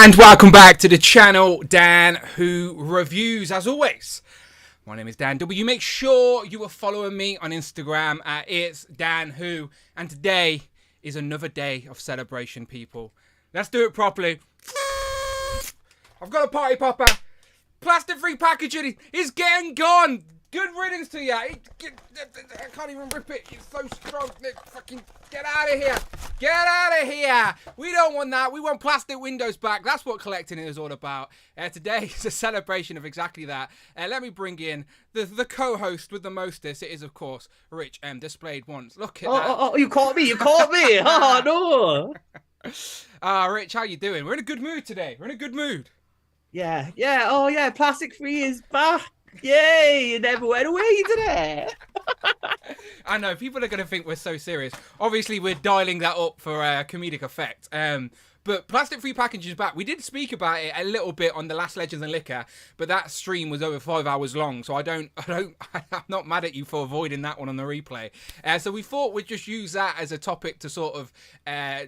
And welcome back to the channel, Dan Who Reviews. As always, my name is Dan W. Make sure you are following me on Instagram at It's Dan Who. And today is another day of celebration, people. Let's do it properly. I've got a party popper. Plastic-free packaging is getting gone. Good riddance to you. I can't even rip it. It's so strong. Fucking get out of here. Get out of here. We don't want that. We want plastic windows back. That's what collecting is all about. Today is a celebration of exactly that. Let me bring in the co-host with the mostest. It is, of course, Rich displayed once. Look at that. Oh, you caught me. You caught me. Oh, no. Rich, how you doing? We're in a good mood today. We're in a good mood. Yeah. Oh, yeah. Plastic free is back. Yay! You never went away today. I know, people are going to think we're so serious. Obviously, we're dialing that up for comedic effect. But plastic-free packaging is back. We did speak about it a little bit on the last Legends and Liquor, but that stream was over 5 hours long, so I'm not mad at you for avoiding that one on the replay. So we thought we'd just use that as a topic to sort of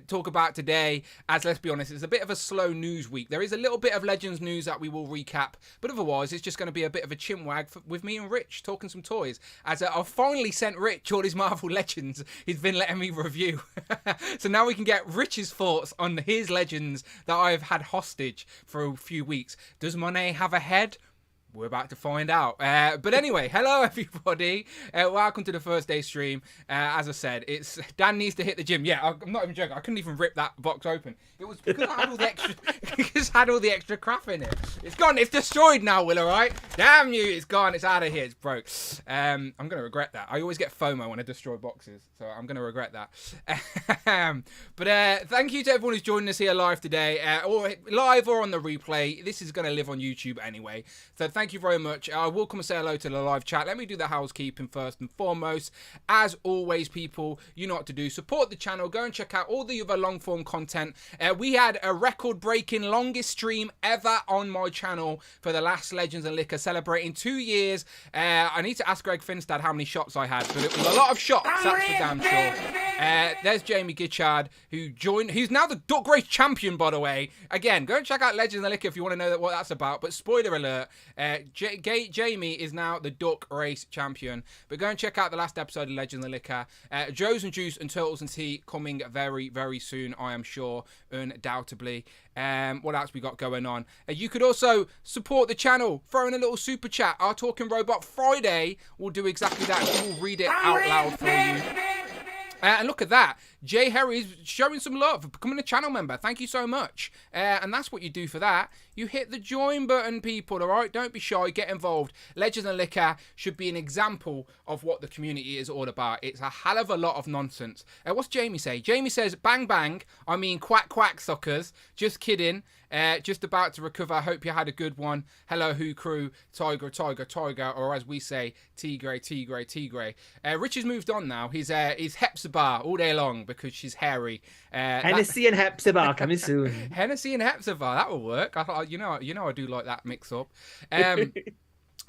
talk about today, as let's be honest, it's a bit of a slow news week. There is a little bit of Legends news that we will recap, but otherwise it's just going to be a bit of a chinwag with me and Rich talking some toys. As I've finally sent Rich all his Marvel Legends he's been letting me review. So now we can get Rich's thoughts on his Legends that I've had hostage for a few weeks. Does Monet have a head? We're about to find out. But anyway, hello everybody. Welcome to the first day stream. As I said, it's Dan needs to hit the gym. Yeah, I'm not even joking. I couldn't even rip that box open. It was because I had all the extra, because I had all the extra crap in it. It's gone. It's destroyed now, Will. All right. Damn you! It's gone. It's out of here. It's broke. I'm gonna regret that. I always get FOMO when I destroy boxes, so I'm gonna regret that. But thank you to everyone who's joining us here live today, or live or on the replay. This is gonna live on YouTube anyway. So thank you very much. I will come and say hello to the live chat. Let me do the housekeeping first and foremost. As always, people, you know what to do. Support the channel. Go and check out all the other long form content. We had a record-breaking longest stream ever on my channel for the last Legends and Liquor, celebrating 2 years. I need to ask Greg Finstad how many shots I had, but it was a lot of shots, that's for damn sure. There's Jamie Gitchard, who joined. He's now the Duck Race champion, by the way. Again, go and check out Legends and Liquor if you want to know what that's about. But spoiler alert, Jamie is now the Duck Race champion. But go and check out the last episode of Legends and Liquor. Joe's and Juice and Turtles and Tea coming very, very soon, I am sure, undoubtedly. What else we got going on? You could also support the channel, throw in a little super chat. Our Talking Robot Friday will do exactly that. We will read it out loud for you. And look at that. Jay Harry's showing some love, becoming a channel member. Thank you so much. And that's what you do for that. You hit the join button, people, all right? Don't be shy. Get involved. Legends and Liquor should be an example of what the community is all about. It's a hell of a lot of nonsense. What's Jamie say? Jamie says, bang, bang. I mean, quack, quack, suckers. Just kidding. Just about to recover. Hope you had a good one. Hello, Who Crew. Tiger, Tiger, Tiger. Or as we say, Tigray, Tigray, Tigray. Rich has moved on now. He's Hepzibah all day long because she's hairy. Hennessy and Hepzibah coming soon. Hennessy and Hepzibah. That will work. You know, I do like that mix up.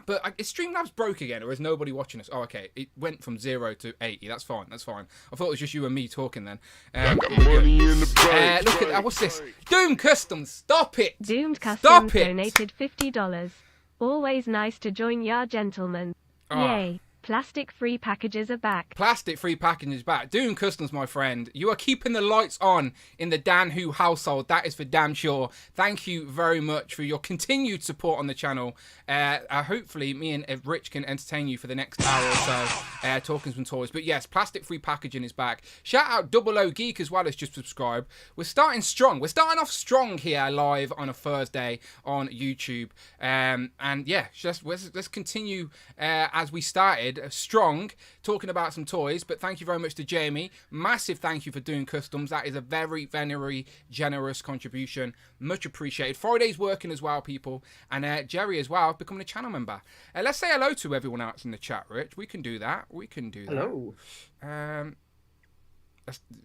But is Streamlabs broke again, or is nobody watching us? Oh, okay. It went from 0 to 80. That's fine. That's fine. I thought it was just you and me talking then. Look at that. What's this? Doom Customs. Stop it. Doomed Customs donated $50. Always nice to join ya, gentlemen. Yay. Plastic-free packages are back. Plastic-free packaging is back. Doom Customs, my friend. You are keeping the lights on in the Dan Who household. That is for damn sure. Thank you very much for your continued support on the channel. Hopefully, me and Rich can entertain you for the next hour or so, talking some toys. But yes, plastic-free packaging is back. Shout out Double O Geek as well as just subscribed. We're starting strong. We're starting off strong here live on a Thursday on YouTube. And yeah, let's continue as we started. Strong, talking about some toys. But thank you very much to Jamie. Massive thank you for doing customs. That is a very, very generous contribution. Much appreciated. Friday's working as well, people. And Jerry as well, becoming a channel member. Let's say hello to everyone else in the chat, Rich. We can do that. We can do that. Hello.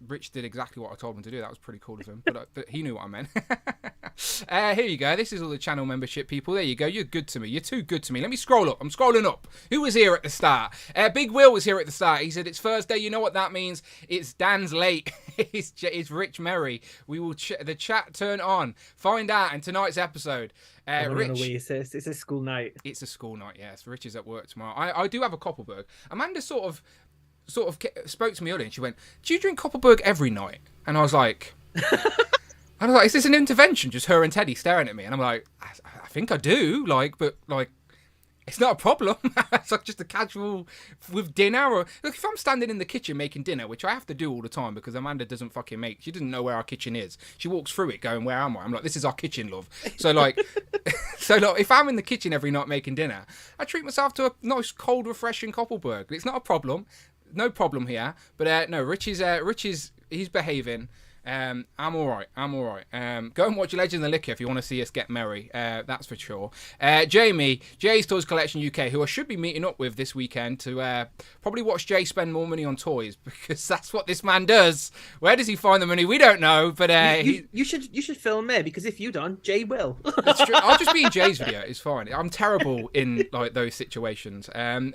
Rich did exactly what I told him to do. That was pretty cool of him, but he knew what I meant. Here you go. This is all the channel membership people. There you go. You're good to me. You're too good to me. Let me scroll up. I'm scrolling up. Who was here at the start? Big Will was here at the start. He said it's Thursday. You know what that means? It's Dan's late. it's Rich Merry. We will the chat turn on. Find out in tonight's episode. Rich, it's a school night. It's a school night. Yes, Rich is at work tomorrow. I do have a Koppelberg. Amanda sort of spoke to me earlier and she went, do you drink Koppelberg every night? And I was like, is this an intervention? Just her and Teddy staring at me. And I'm like, I think I do. But it's not a problem. It's like just a casual with dinner. Or look, if I'm standing in the kitchen making dinner, which I have to do all the time because Amanda doesn't fucking make. She doesn't know where our kitchen is. She walks through it going, where am I? I'm like, this is our kitchen, love. So if I'm in the kitchen every night making dinner, I treat myself to a nice cold, refreshing Koppelberg. It's not a problem. No problem here. But no, Rich is he's behaving. I'm all right. Go and watch Legend of the Liquor if you want to see us get merry. That's for sure. Jamie, Jay's Toys Collection UK, who I should be meeting up with this weekend to probably watch Jay spend more money on toys because that's what this man does. Where does he find the money? We don't know. But you should film me because if you don't, Jay will. That's true. I'll just be in Jay's video. It's fine. I'm terrible in those situations.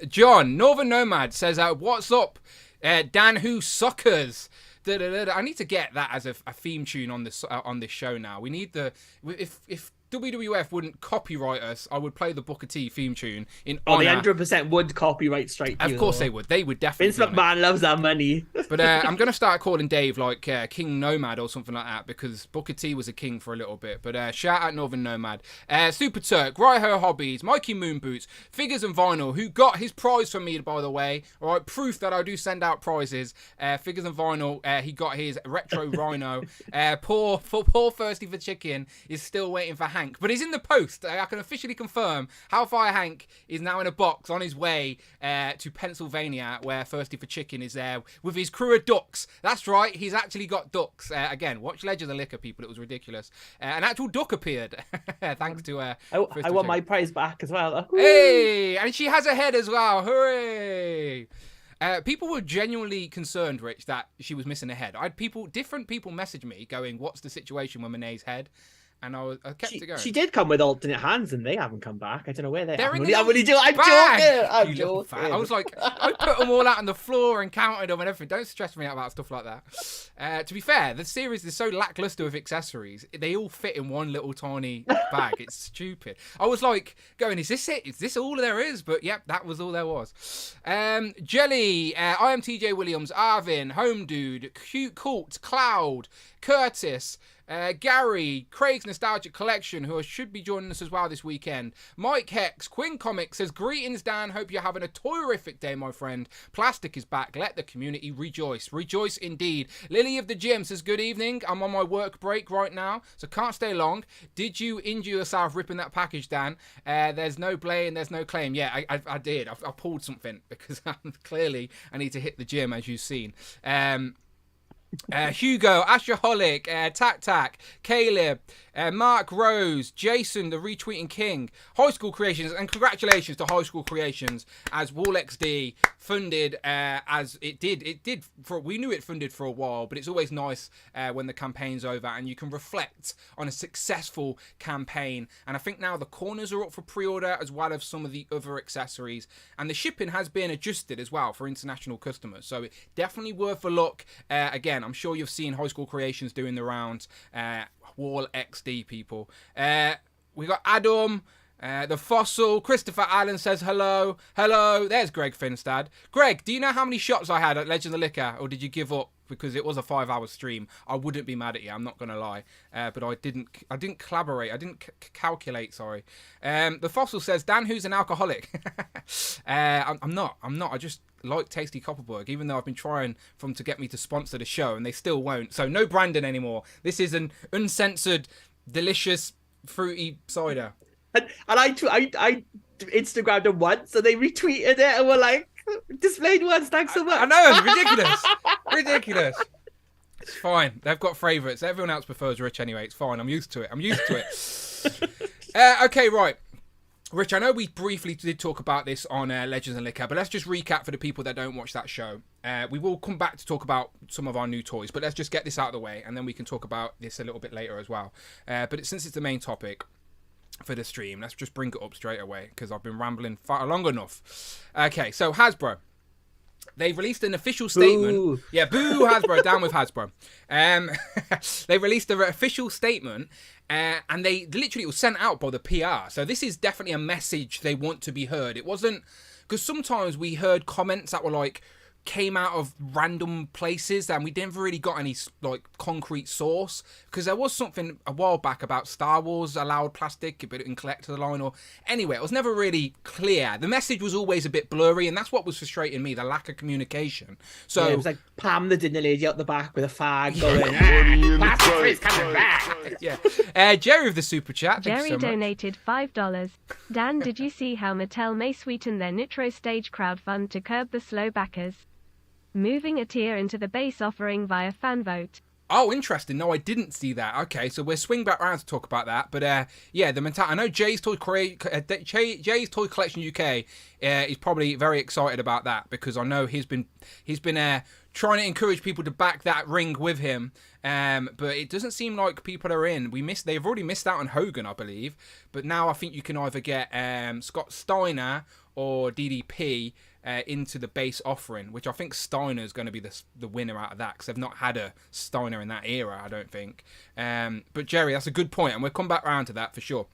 John Northern Nomad says, "What's up, Dan? Who suckers?" I need to get that as a theme tune on this show now. We need if WWF wouldn't copyright us, I would play the Booker T theme tune in honor. They 100% would copyright strike you. Of course they would. They would definitely. Vince McMahon loves that money. But I'm going to start calling Dave like King Nomad or something like that because Booker T was a king for a little bit. But shout out Northern Nomad. Super Turk, Raiho Hobbies, Mikey Moonboots, Figures and Vinyl, who got his prize from me, by the way. All right, proof that I do send out prizes. Figures and Vinyl, he got his Retro Rhino. Poor Thirsty for Chicken is still waiting for Hank, but he's in the post. I can officially confirm Hellfire Hank is now in a box on his way to Pennsylvania, where Thirsty for Chicken is there with his crew of ducks. That's right, he's actually got ducks. Again, watch Legend of the Liquor, people. It was ridiculous. An actual duck appeared, thanks to I want my prize back as well. Hey, and she has a head as well. Hooray! People were genuinely concerned, Rich, that she was missing a head. I had different people message me going, "What's the situation with Moné's head?" And I kept it going. She did come with alternate hands, and they haven't come back. I don't know where they are. I'm joking. I was like, I put them all out on the floor and counted them and everything. Don't stress me out about stuff like that. To be fair, the series is so lackluster with accessories. They all fit in one little tiny bag. It's stupid. I was like, going, is this it? Is this all there is? But yep, that was all there was. Jelly, I am TJ Williams, Arvin, Home Dude, Cute Colt, Cloud, Curtis, Gary, Craig's Nostalgic Collection, who should be joining us as well this weekend. Mike Hex, Quinn Comics says, "Greetings, Dan. Hope you're having a toyerific day, my friend. Plastic is back. Let the community rejoice. Rejoice indeed." Lily of the Gym says, "Good evening. I'm on my work break right now, so can't stay long. Did you injure yourself ripping that package, Dan? There's no blame, there's no claim." Yeah, I did. I pulled something because clearly I need to hit the gym, as you've seen. Hugo, Ashaholic, Tac, Caleb, Mark Rose, Jason, the retweeting king, High School Creations, and congratulations to High School Creations as Wall XD funded as it did. We knew it funded for a while, but it's always nice when the campaign's over and you can reflect on a successful campaign. And I think now the corners are up for pre-order as well as some of the other accessories, and the shipping has been adjusted as well for international customers. So definitely worth a look. Again, I'm sure you've seen High School Creations doing the rounds. Wall XD people. We got Adam, the Fossil. Christopher Allen says hello. Hello. There's Greg Finstad. Greg, do you know how many shots I had at Legend of the Liquor, or did you give up because it was a 5-hour stream? I wouldn't be mad at you. I'm not gonna lie. But I didn't collaborate. I didn't calculate. Sorry. The Fossil says, Dan, who's an alcoholic? I'm not. I just like Tasty Copperberg, even though I've been trying for them to get me to sponsor the show and they still won't. So no Brandon anymore. This is an uncensored, delicious, fruity cider. And I Instagrammed them once, so they retweeted it and were like, "Displayed once, thanks so much." I know, ridiculous. Ridiculous. It's fine. They've got favourites. Everyone else prefers Rich anyway. It's fine. I'm used to it. Okay, right. Rich, I know we briefly did talk about this on Legends and Liquor, but let's just recap for the people that don't watch that show. We will come back to talk about some of our new toys, but let's just get this out of the way, and then we can talk about this a little bit later as well. But since it's the main topic for the stream, let's just bring it up straight away, because I've been rambling far long enough. Okay, so Hasbro. They've released an official statement. Boo. Yeah, boo Hasbro, down with Hasbro. They released an official statement, and they literally, it was sent out by the PR. So this is definitely a message they want to be heard. It wasn't, because sometimes we heard comments that were like, came out of random places and we never really got any like concrete source, because there was something a while back about Star Wars allowed plastic but in collector line, or anyway, it was never really clear. The message was always a bit blurry, and that's what was frustrating me, the lack of communication. So yeah, it was like Pam, the dinner lady, out the back with a fag going, plastic free's coming back. Yeah. Jerry of the super chat, Jerry thank you so much. donated $5. Dan, did you see how Mattel may sweeten their Nitro Stage crowdfund to curb the slow backers? Moving a tier into the base offering via fan vote. Oh, interesting. No, I didn't see that. Okay, so we'll swing back around to talk about that. But yeah, the mentality. I know Jay's Jay's Toy Collection UK is probably very excited about that, because I know he's been trying to encourage people to back that ring with him. But it doesn't seem like people are in. They've already missed out on Hogan, I believe. But now I think you can either get Scott Steiner or DDP into the base offering, which I think Steiner is going to be the winner out of that, because they've not had a Steiner in that era, I don't think. But Jerry, that's a good point, and we'll come back around to that for sure.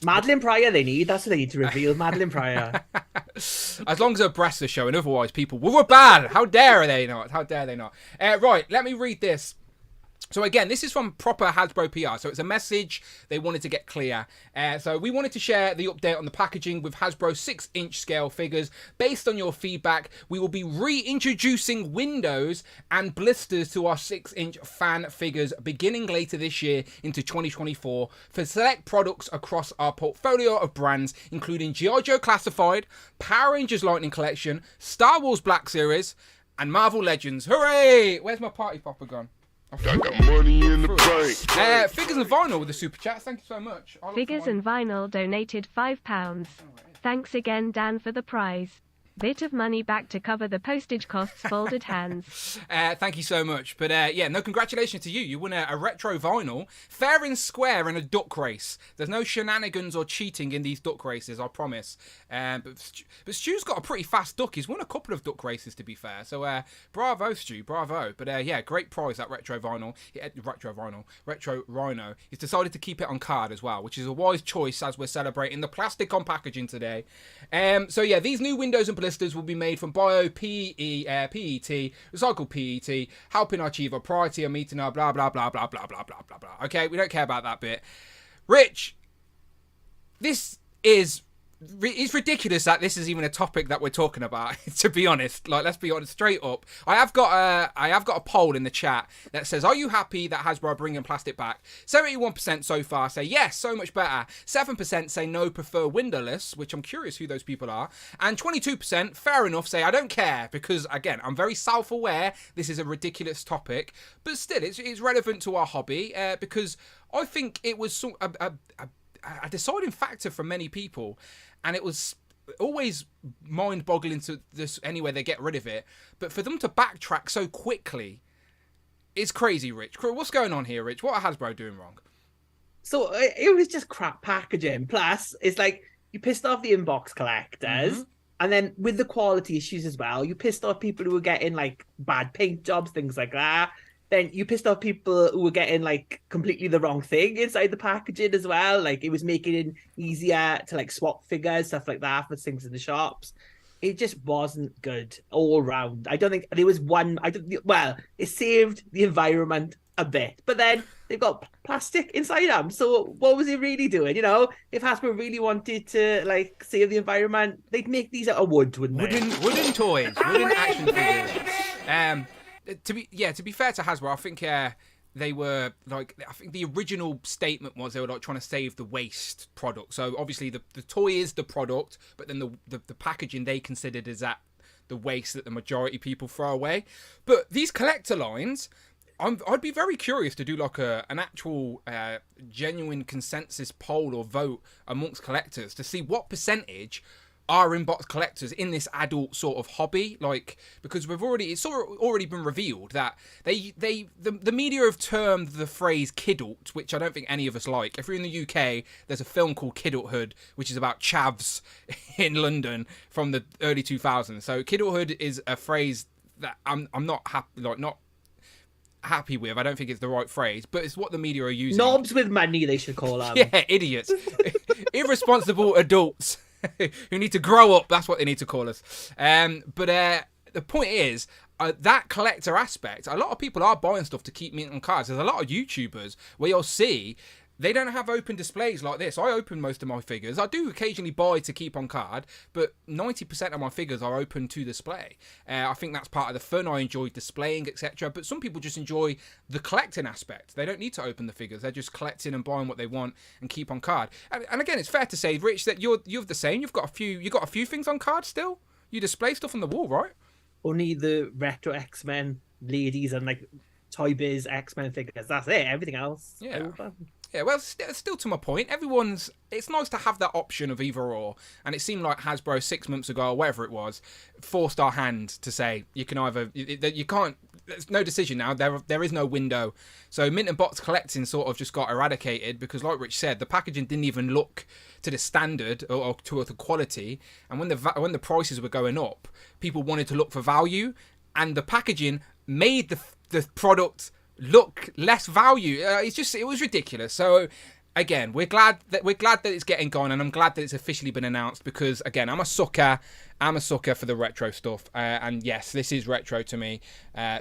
Madeline Pryor they need. That's what they need to reveal. Madeline Pryor. As long as her breasts are showing, otherwise people will rebel. How dare they not? How dare they not? Right, let me read this. So again, this is from proper Hasbro PR. So it's a message they wanted to get clear. So we wanted to share the update on the packaging with Hasbro 6-inch scale figures. Based on your feedback, we will be reintroducing windows and blisters to our 6-inch fan figures beginning later this year into 2024 for select products across our portfolio of brands, including G.I. Joe Classified, Power Rangers Lightning Collection, Star Wars Black Series, and Marvel Legends. Hooray! Where's my party popper gone? I got money in the bank. Figures and Vinyl with the super chats. Thank you so much. Figures and Vinyl donated £5. Thanks again, Dan, for the prize. Bit of money back to cover the postage costs, folded hands. Thank you so much. But yeah, no, congratulations to you. You won a retro vinyl, fair and square in a duck race. There's no shenanigans or cheating in these duck races, I promise. But Stu's got a pretty fast duck. He's won a couple of duck races, to be fair. So bravo, Stu, bravo. But yeah, great prize, that retro Rhino. He's decided to keep it on card as well, which is a wise choice as we're celebrating the plastic on packaging today. So yeah, these new windows and blisters will be made from PET, recycled PET, helping achieve a priority of meeting our blah, blah, blah, blah, blah, blah, blah, blah, blah. Okay, we don't care about that bit. Rich, it's ridiculous that this is even a topic that we're talking about, to be honest. Like, let's be honest, straight up. I have got a poll in the chat that says, are you happy that Hasbro are bringing plastic back? 71% so far say yes, so much better. 7% say no, prefer windowless, which I'm curious who those people are. And 22%, fair enough, say I don't care, because again, I'm very self-aware this is a ridiculous topic, but still, it's relevant to our hobby, because I think it was a deciding factor for many people. And it was always mind-boggling to this anyway they get rid of it. But for them to backtrack so quickly, it's crazy, Rich. What's going on here, Rich? What are Hasbro doing wrong? So it was just crap packaging. Plus, it's like you pissed off the inbox collectors. And then with the quality issues as well, you pissed off people who were getting like bad paint jobs, things like that. Then you pissed off people who were getting like completely the wrong thing inside the packaging as well. Like it was making it easier to like swap figures, stuff like that for things in the shops. It just wasn't good all round. I don't think there was one. Well, it saved the environment a bit, but then they've got plastic inside them. So what was it really doing? You know, if Hasbro really wanted to like save the environment, they'd make these out of wood, wouldn't they? Wooden toys, wooden action figures. To be fair to Hasbro, I think they were like, I think the original statement was they were like trying to save the waste product. So obviously the toy is the product, but then the packaging they considered is that the waste that the majority people throw away. But these collector lines, I'd be very curious to do like an actual genuine consensus poll or vote amongst collectors to see what percentage are inbox collectors in this adult sort of hobby, like, because it's already been revealed that the media have termed the phrase kidult, which I don't think any of us like. If you're in the UK, there's a film called Kidulthood, which is about chavs in London from the early 2000s. So kidulthood is a phrase that I'm not happy with. I don't think it's the right phrase, but it's what the media are using. Knobs with money, they should call them. Yeah, idiots. Irresponsible adults who need to grow up. That's what they need to call us. But the point is, that collector aspect, a lot of people are buying stuff to keep mint on cards. There's a lot of YouTubers where you'll see they don't have open displays like this. I open most of my figures. I do occasionally buy to keep on card, but 90% of my figures are open to display. I think that's part of the fun. I enjoy displaying, etc. But some people just enjoy the collecting aspect. They don't need to open the figures. They're just collecting and buying what they want and keep on card. And again, it's fair to say, Rich, that you're the same. You've got a few things on card still. You display stuff on the wall, right? Only the retro X-Men ladies and like Toy Biz X-Men figures. That's it. Everything else. Yeah. Over. Yeah, well, still to my point, it's nice to have that option of either or, and it seemed like Hasbro 6 months ago, or whatever it was, forced our hand to say you can either, you can't, there's no decision now, there is no window. So mint and box collecting sort of just got eradicated because, like Rich said, the packaging didn't even look to the standard or to the quality, and when the prices were going up, people wanted to look for value, and the packaging made the product look less value. It was ridiculous. So again, we're glad that it's getting gone, and I'm glad that it's officially been announced because, again, I'm a sucker for the retro stuff, and yes, this is retro to me,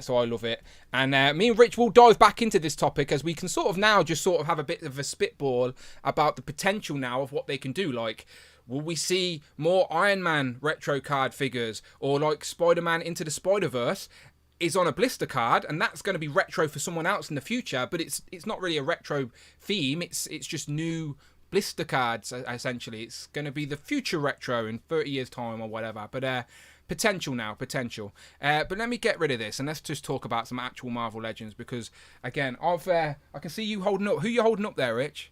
so I love it. And me and Rich will dive back into this topic as we can sort of now just sort of have a bit of a spitball about the potential now of what they can do. Like, will we see more Iron Man retro card figures, or like Spider-Man Into the Spider-Verse is on a blister card, and that's going to be retro for someone else in the future, but it's not really a retro theme. It's just new blister cards, essentially. It's going to be the future retro in 30 years time or whatever. But potential. But let me get rid of this and let's just talk about some actual Marvel Legends, because again, I can see you holding up. Who are you holding up there, Rich?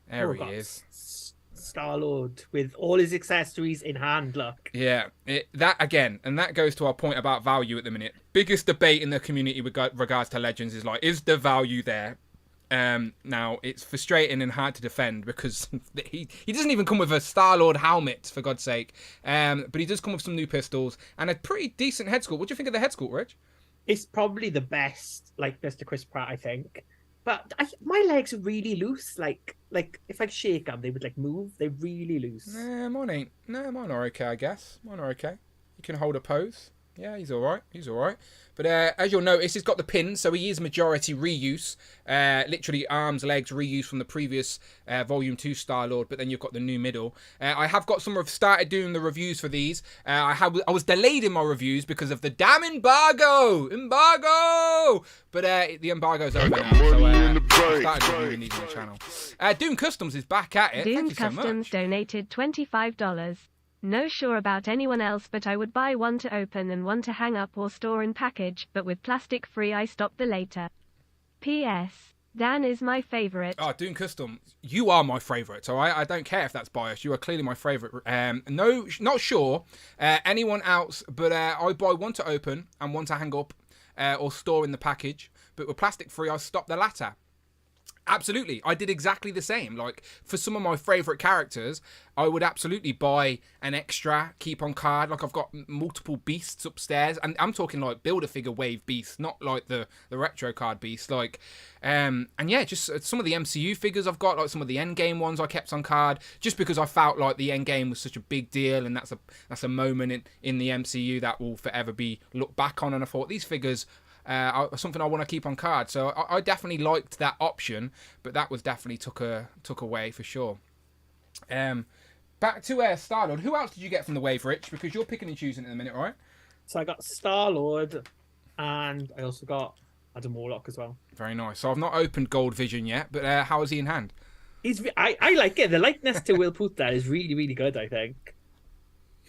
There he is. Star-Lord with all his accessories in hand, look. Yeah, that goes to our point about value at the minute. Biggest debate in the community with regards to Legends is like, is the value there? Now, it's frustrating and hard to defend because he doesn't even come with a Star-Lord helmet, for God's sake. But he does come with some new pistols and a pretty decent head sculpt. What do you think of the head sculpt, Rich? It's probably the best, like, Mr. Chris Pratt, I think. But my legs are really loose. Like if I shake them, they would like move. They're really loose. Nah, mine are okay, I guess. Mine are okay. You can hold a pose. Yeah, he's all right. But as you'll notice, he's got the pins, so he is majority reuse. Literally arms, legs reuse from the previous Volume 2 Star-Lord, but then you've got the new middle. I have got started doing the reviews for these. I was delayed in my reviews because of the damn embargo! But the embargo's over now, so I started reviewing these on the channel. Doom Customs is back at it. Doom Thank you so Customs much. donated $25. No sure about anyone else, but I would buy one to open and one to hang up or store in package, but with plastic free. I stop the later. P.S. Dan is my favourite. Oh, Doom Custom, you are my favourite, so I don't care if that's biased. You are clearly my favourite. No, not sure anyone else, but I buy one to open and one to hang up or store in the package, but with plastic free, I stop the latter. Absolutely, I did exactly the same. Like, for some of my favourite characters, I would absolutely buy an extra, keep on card. Like, I've got multiple beasts upstairs, and I'm talking like Build-A-Figure wave beasts, not like the retro card beasts. Like, and yeah, just some of the MCU figures I've got, like some of the Endgame ones I kept on card, just because I felt like the Endgame was such a big deal, and that's a moment in the MCU that will forever be looked back on. And I thought these figures something I want to keep on card, so I definitely liked that option, but that was definitely took away for sure. Back to Star-Lord. Who else did you get from the wave, Rich? Because you're picking and choosing in a minute, right? So I got Star-Lord, and I also got Adam Warlock as well. Very nice. So I've not opened Gold Vision yet, but how is he in hand? I like it. The likeness to Will Poulter is really, really good, I think.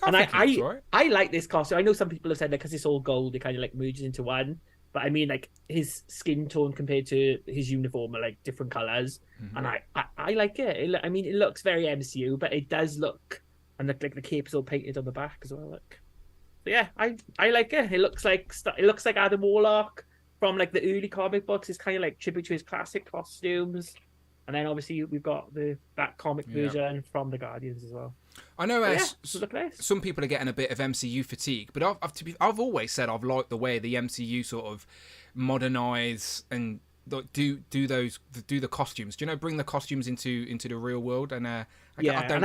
I like this costume. I know some people have said that because it's all gold, it kind of like merges into one. But I mean, like his skin tone compared to his uniform are like different colors, and I like it. I mean, it looks very MCU, but it does look, and like the cape's all painted on the back as well. Look, so yeah, I like it. It looks like Adam Warlock from like the early comic books. It's kind of like tribute to his classic costumes, and then obviously we've got that comic version from the Guardians as well. I know look nice. Some people are getting a bit of MCU fatigue, but I've always said I've liked the way the MCU sort of modernize and do the costumes. Do you know, bring the costumes into the real world? And I don't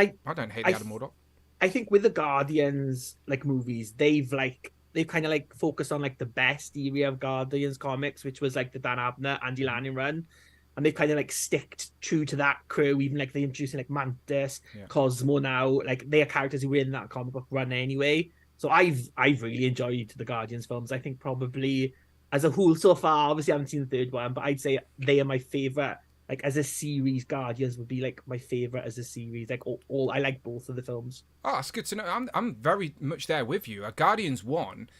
hate the Adam Warlock. I think with the Guardians like movies, they've kind of like focused on like the best area of Guardians comics, which was like the Dan Abnett, Andy Lanning run. And they've kind of like sticked true to that crew, even like they introducing like Mantis, Cosmo now, like they are characters who were in that comic book run anyway. So I've really enjoyed the Guardians films. I think probably as a whole so far, obviously I haven't seen the third one, but I'd say they are my favorite. Like as a series, Guardians would be like my favorite as a series. Like all I like both of the films. Oh, that's good to know. I'm very much there with you. Guardians 1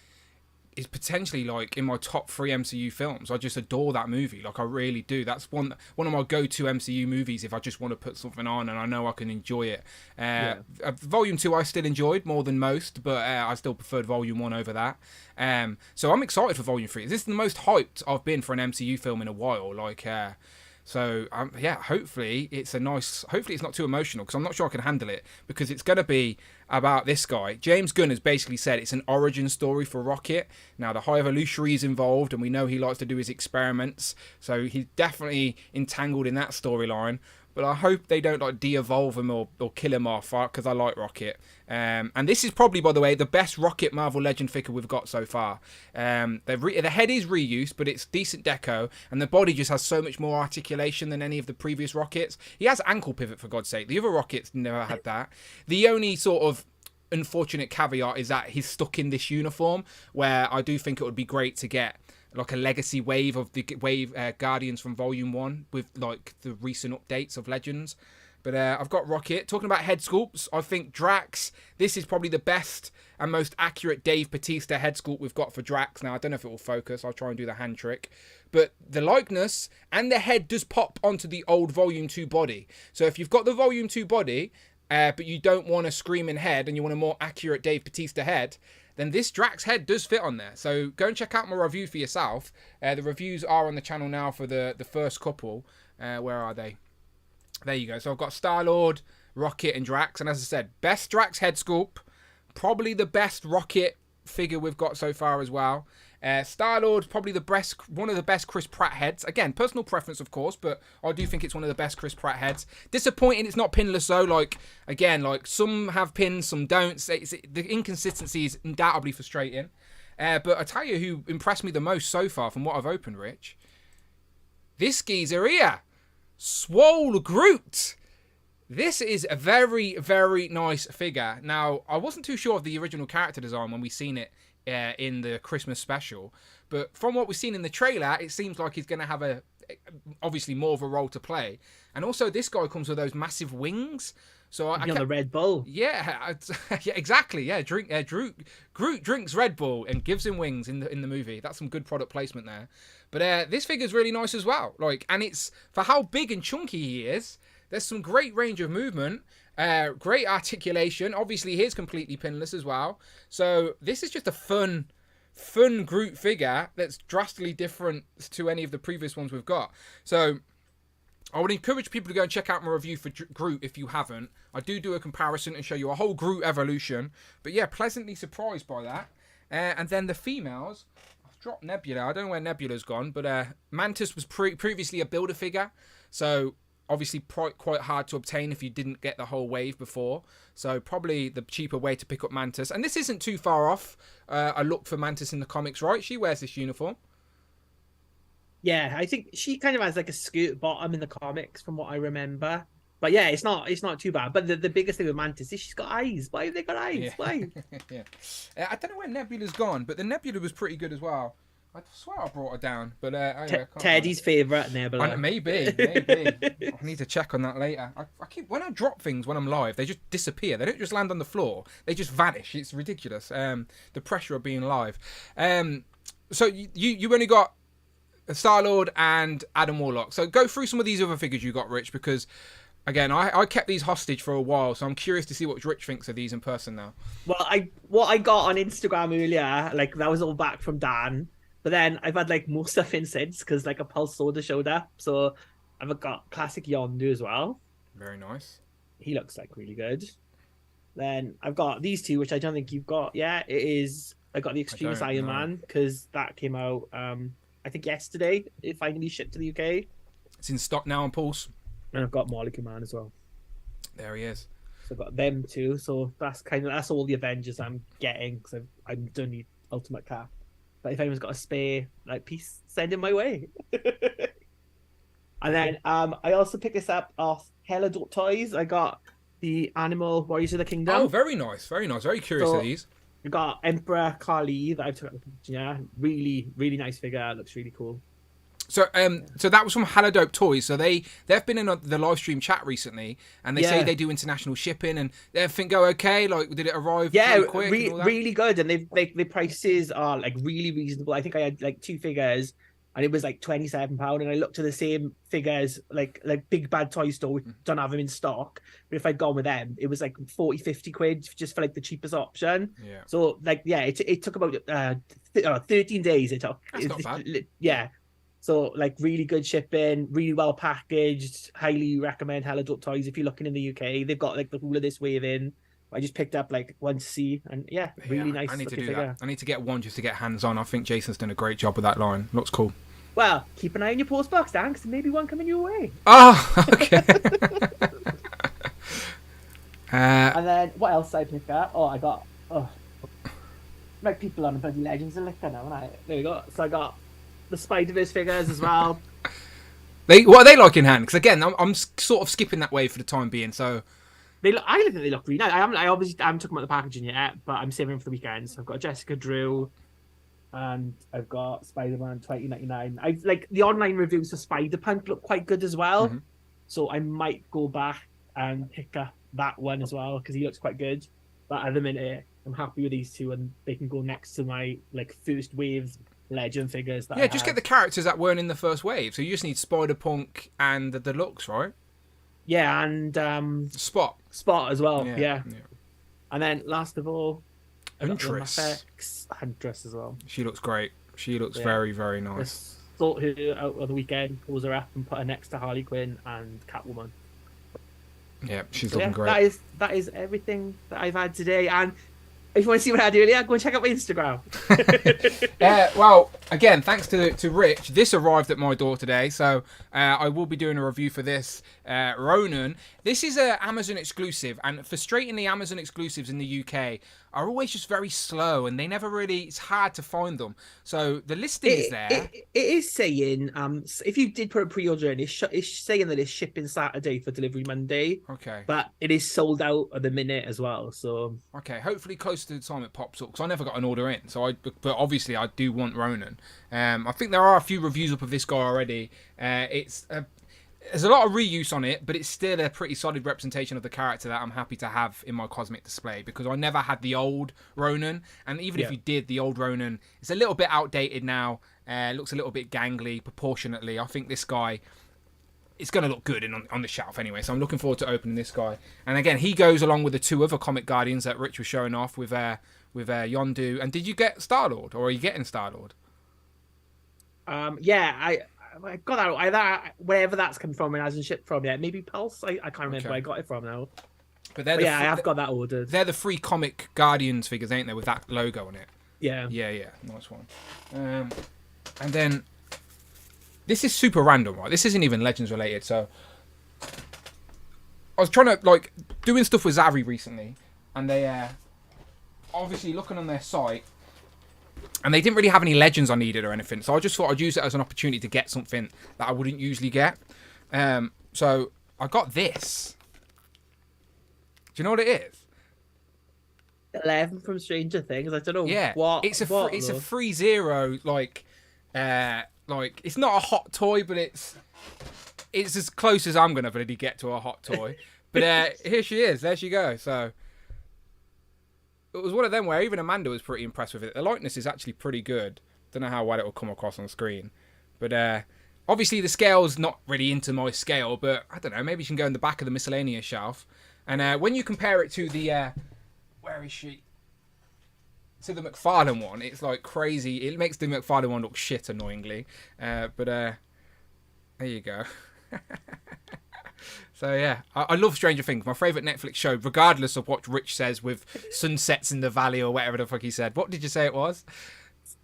is potentially like in my top 3 MCU films. I just adore that movie. Like I really do. That's one of my go-to MCU movies if I just want to put something on and I know I can enjoy it. Volume 2 I still enjoyed more than most, but I still preferred Volume 1 over that. So I'm excited for Volume 3. This is the most hyped I've been for an MCU film in a while. Hopefully it's not too emotional, because I'm not sure I can handle it, because it's going to be about this guy. James Gunn has basically said it's an origin story for Rocket. Now the High Evolutionary is involved, and we know he likes to do his experiments, so he's definitely entangled in that storyline. But I hope they don't like de-evolve him or kill him off, because I like Rocket. And this is probably, by the way, the best Rocket Marvel Legend figure we've got so far. The head is reused, but it's decent deco, and the body just has so much more articulation than any of the previous Rockets. He has ankle pivot, for God's sake. The other Rockets never had that. The only sort of unfortunate caveat is that he's stuck in this uniform, where I do think it would be great to get like a legacy wave of the Guardians from Volume 1 with like the recent updates of Legends. But I've got Rocket. Talking about head sculpts, I think Drax, this is probably the best and most accurate Dave Bautista head sculpt we've got for Drax. Now, I don't know if it will focus. I'll try and do the hand trick. But the likeness and the head does pop onto the old Volume 2 body. So if you've got the Volume 2 body, but you don't want a screaming head and you want a more accurate Dave Bautista head, then this Drax head does fit on there. So go and check out my review for yourself. The reviews are on the channel now for the first couple. Where are they? There you go. So I've got Star-Lord, Rocket, and Drax. And as I said, best Drax head sculpt. Probably the best Rocket figure we've got so far as well. Star-Lord, probably one of the best Chris Pratt heads. Again, personal preference, of course, but I do think it's one of the best Chris Pratt heads. Disappointing it's not pinless, though. Like some have pins, some don't. The inconsistency is undoubtedly frustrating. But I tell you who impressed me the most so far from what I've opened, Rich. This geezer here. Swole Groot. This is a very, very nice figure. Now, I wasn't too sure of the original character design when we seen it in the Christmas special, but from what we've seen in the trailer, it seems like he's going to have obviously more of a role to play. And also, this guy comes with those massive wings. So I the Red Bull. Yeah, yeah, exactly. Yeah, Groot drinks Red Bull and gives him wings in the movie. That's some good product placement there. But this figure's really nice as well. And it's for how big and chunky he is. There's some great range of movement, great articulation. Obviously, he's completely pinless as well. So this is just a fun Groot figure that's drastically different to any of the previous ones we've got. So I would encourage people to go and check out my review for Groot if you haven't. I do a comparison and show you a whole Groot evolution. But yeah, pleasantly surprised by that. And then the females, I've dropped Nebula. I don't know where Nebula's gone, but Mantis was previously a builder figure. So obviously quite hard to obtain if you didn't get the whole wave before. So probably the cheaper way to pick up Mantis. And this isn't too far off a look for Mantis in the comics, right? She wears this uniform. Yeah, I think she kind of has like a skirt bottom in the comics from what I remember. But yeah, it's not too bad. But the biggest thing with Mantis is she's got eyes. Why have they got eyes? Yeah. Why? Yeah. I don't know where Nebula's gone, but the Nebula was pretty good as well. I swear I brought her down, but anyway, Teddy's favourite Nebula. Maybe. I need to check on that later. I keep when I drop things when I'm live, they just disappear. They don't just land on the floor; they just vanish. It's ridiculous. The pressure of being live. So you only got Star-Lord and Adam Warlock. So go through some of these other figures you got, Rich, because again, I kept these hostage for a while, so I'm curious to see what Rich thinks of these in person now. Well, what I got on Instagram earlier, like that was all back from Dan. But then I've had like more stuff in since because like a Pulse Soda showed up. So I've got classic Yondu as well. Very nice. He looks like really good. Then I've got these two, which I don't think you've got. Yeah, it is. I got the Extremis Iron Man because that came out. I think yesterday. It finally shipped to the UK. It's in stock now on Pulse. And I've got Molecule Man as well. There he is. So I've got them too. So that's all the Avengers I'm getting because I don't need Ultimate Cap. But if anyone's got a spare like piece, send it my way. And then I also picked this up off Hella Toys. I got the Animal Warriors of the Kingdom. Oh, very nice, very nice. Very curious of these. I got Emperor Kali that I took up. Yeah, really, really nice figure. Looks really cool. So so that was from Haladope Toys. So they've been in the live stream chat recently, and they say they do international shipping, and everything go okay. Like, did it arrive? Yeah, quick really good, and the prices are like really reasonable. I think I had like 2 figures, and it was like £27. And I looked at the same figures like Big Bad Toy Store, which don't have them in stock. But if I'd gone with them, it was like 40-50 quid just for like the cheapest option. Yeah. So like it took about 13 days. It took. That's not bad. Yeah. So, like, really good shipping, really well packaged. Highly recommend Haladope Toys if you're looking in the UK. They've got, like, the Rule of This Wave in. I just picked up, like, one to see. And, yeah, really nice. I need to do figure. that. I need to get one just to get hands-on. I think Jason's done a great job with that line. Looks cool. Well, keep an eye on your post box, Dan, because maybe one coming your way. Oh, okay. And then, what else did I pick up? Oh, I got... like, people on the bloody Legends of Liquor now, haven't I? There we go. So I got... the Spider-Verse figures as well. What are they like in hand? Because again, I'm sort of skipping that way for the time being. So I think they look really nice. I obviously haven't talking about the packaging yet, but I'm saving them for the weekend. So I've got Jessica Drew, and I've got Spider-Man 2099. I like the online reviews for Spider-Punk look quite good as well. Mm-hmm. So I might go back and pick up that one as well because he looks quite good. But at the minute, I'm happy with these two, and they can go next to my like first wave Legend figures. That just get the characters that weren't in the first wave. So you just need Spider-Punk and the deluxe, right? Yeah, and Spot as well. Yeah. Yeah. And then last of all, Huntress as well. She looks great. She looks very, very nice. Just sort her out of the weekend, pulls her up, and put her next to Harley Quinn and Catwoman. Yeah, she's looking great. That is everything that I've had today. And if you want to see what I had earlier, go and check out my Instagram. Well, again, thanks to Rich. This arrived at my door today, so I will be doing a review for this. Ronan. This is an Amazon exclusive, and frustratingly, Amazon exclusives in the UK are always just very slow, and they never really. It's hard to find them. So the listing is there. It is saying, if you did put a pre-order in, it's saying that it's shipping Saturday for delivery Monday. Okay. But it is sold out at the minute as well. So okay, hopefully close to the time it pops up because I never got an order in. But obviously I do want Ronan. I think there are a few reviews up of this guy already. There's a lot of reuse on it, but it's still a pretty solid representation of the character that I'm happy to have in my cosmic display because I never had the old Ronan, and even if you did, the old Ronan, it's a little bit outdated now. Looks a little bit gangly proportionately. I think this guy, it's going to look good on the shelf anyway, so I'm looking forward to opening this guy. And again, he goes along with the 2 other Comic Guardians that Rich was showing off with Yondu. And did you get Star-Lord, or are you getting Star-Lord? I got that wherever that's come from and hasn't shipped from yet. Maybe Pulse. I can't remember where I got it from now. But I have got that ordered. They're the 3 Comic Guardians figures, ain't they, with that logo on it? Yeah. Yeah. Nice one. And then this is super random, right? This isn't even Legends related. So I was trying to doing stuff with Zavi recently, and they obviously looking on their site. And they didn't really have any Legends I needed or anything. So I just thought I'd use it as an opportunity to get something that I wouldn't usually get. So I got this. Do you know what it is? 11 from Stranger Things. I don't know. Yeah. What? It's a 3-0. It's not a hot toy, but it's as close as I'm gonna really get to a hot toy. But here she is. There she goes. So. It was one of them where even Amanda was pretty impressed with it. The likeness is actually pretty good. Don't know how well it will come across on screen. But obviously the scale's not really into my scale, but I don't know, maybe you can go in the back of the miscellaneous shelf. And when you compare it to the... where is she? To the McFarlane one, it's like crazy. It makes the McFarlane one look shit annoyingly. But there you go. So yeah, I love Stranger Things. My favourite Netflix show, regardless of what Rich says with sunsets in the valley or whatever the fuck he said. What did you say it was?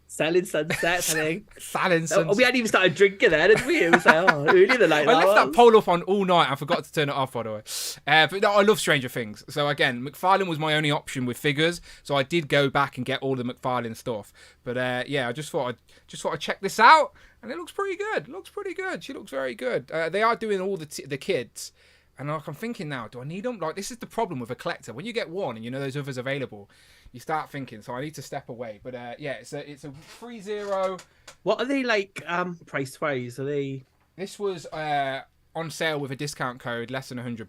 Selling sunsets, I think. Selling sunsets. We hadn't even started drinking there, did we? It was like, early in the night. I left that poll up on all night. I forgot to turn it off, by the way. But no, I love Stranger Things. So again, McFarlane was my only option with figures. So I did go back and get all the McFarlane stuff. But yeah, I just thought I'd check this out, and it looks pretty good. She looks very good. They are doing all the kids. And like, I'm thinking now, do I need them? Like, this is the problem with a collector. When you get one and you know there's others available, you start thinking, so I need to step away. But yeah, it's a 3-0. What are they like price wise? Are they? This was on sale with a discount code, less than £100.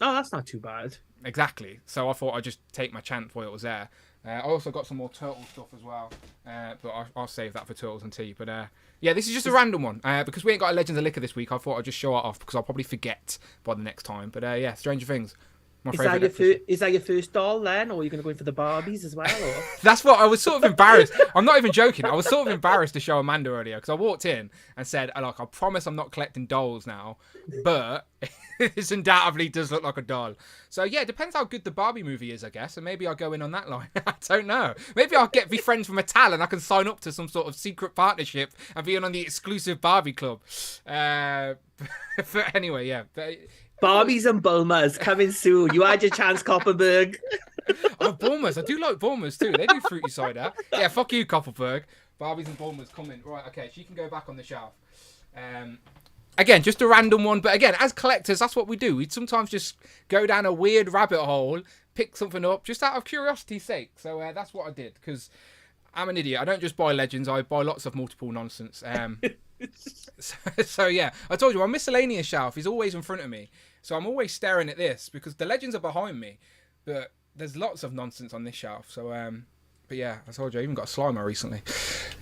Oh, that's not too bad. Exactly. So I thought I'd just take my chance while it was there. I also got some more turtle stuff as well, but I'll save that for turtles and tea. But yeah, this is just a random one because we ain't got a Legends of Liquor this week. I thought I'd just show it off because I'll probably forget by the next time. But yeah, Stranger Things. My Is that your first doll then, or are you going to go in for the Barbies as well? Or? That's what I was sort of embarrassed. I'm not even joking. I was sort of embarrassed to show Amanda earlier because I walked in and said, "Look, I promise I'm not collecting dolls now, but this undoubtedly does look like a doll." So yeah, it depends how good the Barbie movie is, I guess, and maybe I'll go in on that line. I don't know. Maybe I'll be friends with Mattel and I can sign up to some sort of secret partnership and be in on the exclusive Barbie club. But anyway, yeah. Barbies and Bulmas coming soon. You had your chance, Copperberg. Oh, Bulmas. I do like Bulmas too. They do fruity cider. Yeah, fuck you, Copperberg. Barbies and Bulmas coming. Right, okay, she can go back on the shelf. Again, just a random one. But again, as collectors, that's what we do. We'd sometimes just go down a weird rabbit hole, pick something up, just out of curiosity's sake. So that's what I did, because I'm an idiot. I don't just buy Legends. I buy lots of multiple nonsense. So yeah, I told you, my miscellaneous shelf is always in front of me. So I'm always staring at this because the Legends are behind me. But there's lots of nonsense on this shelf. So, but yeah, I told you, I even got a Slimer recently.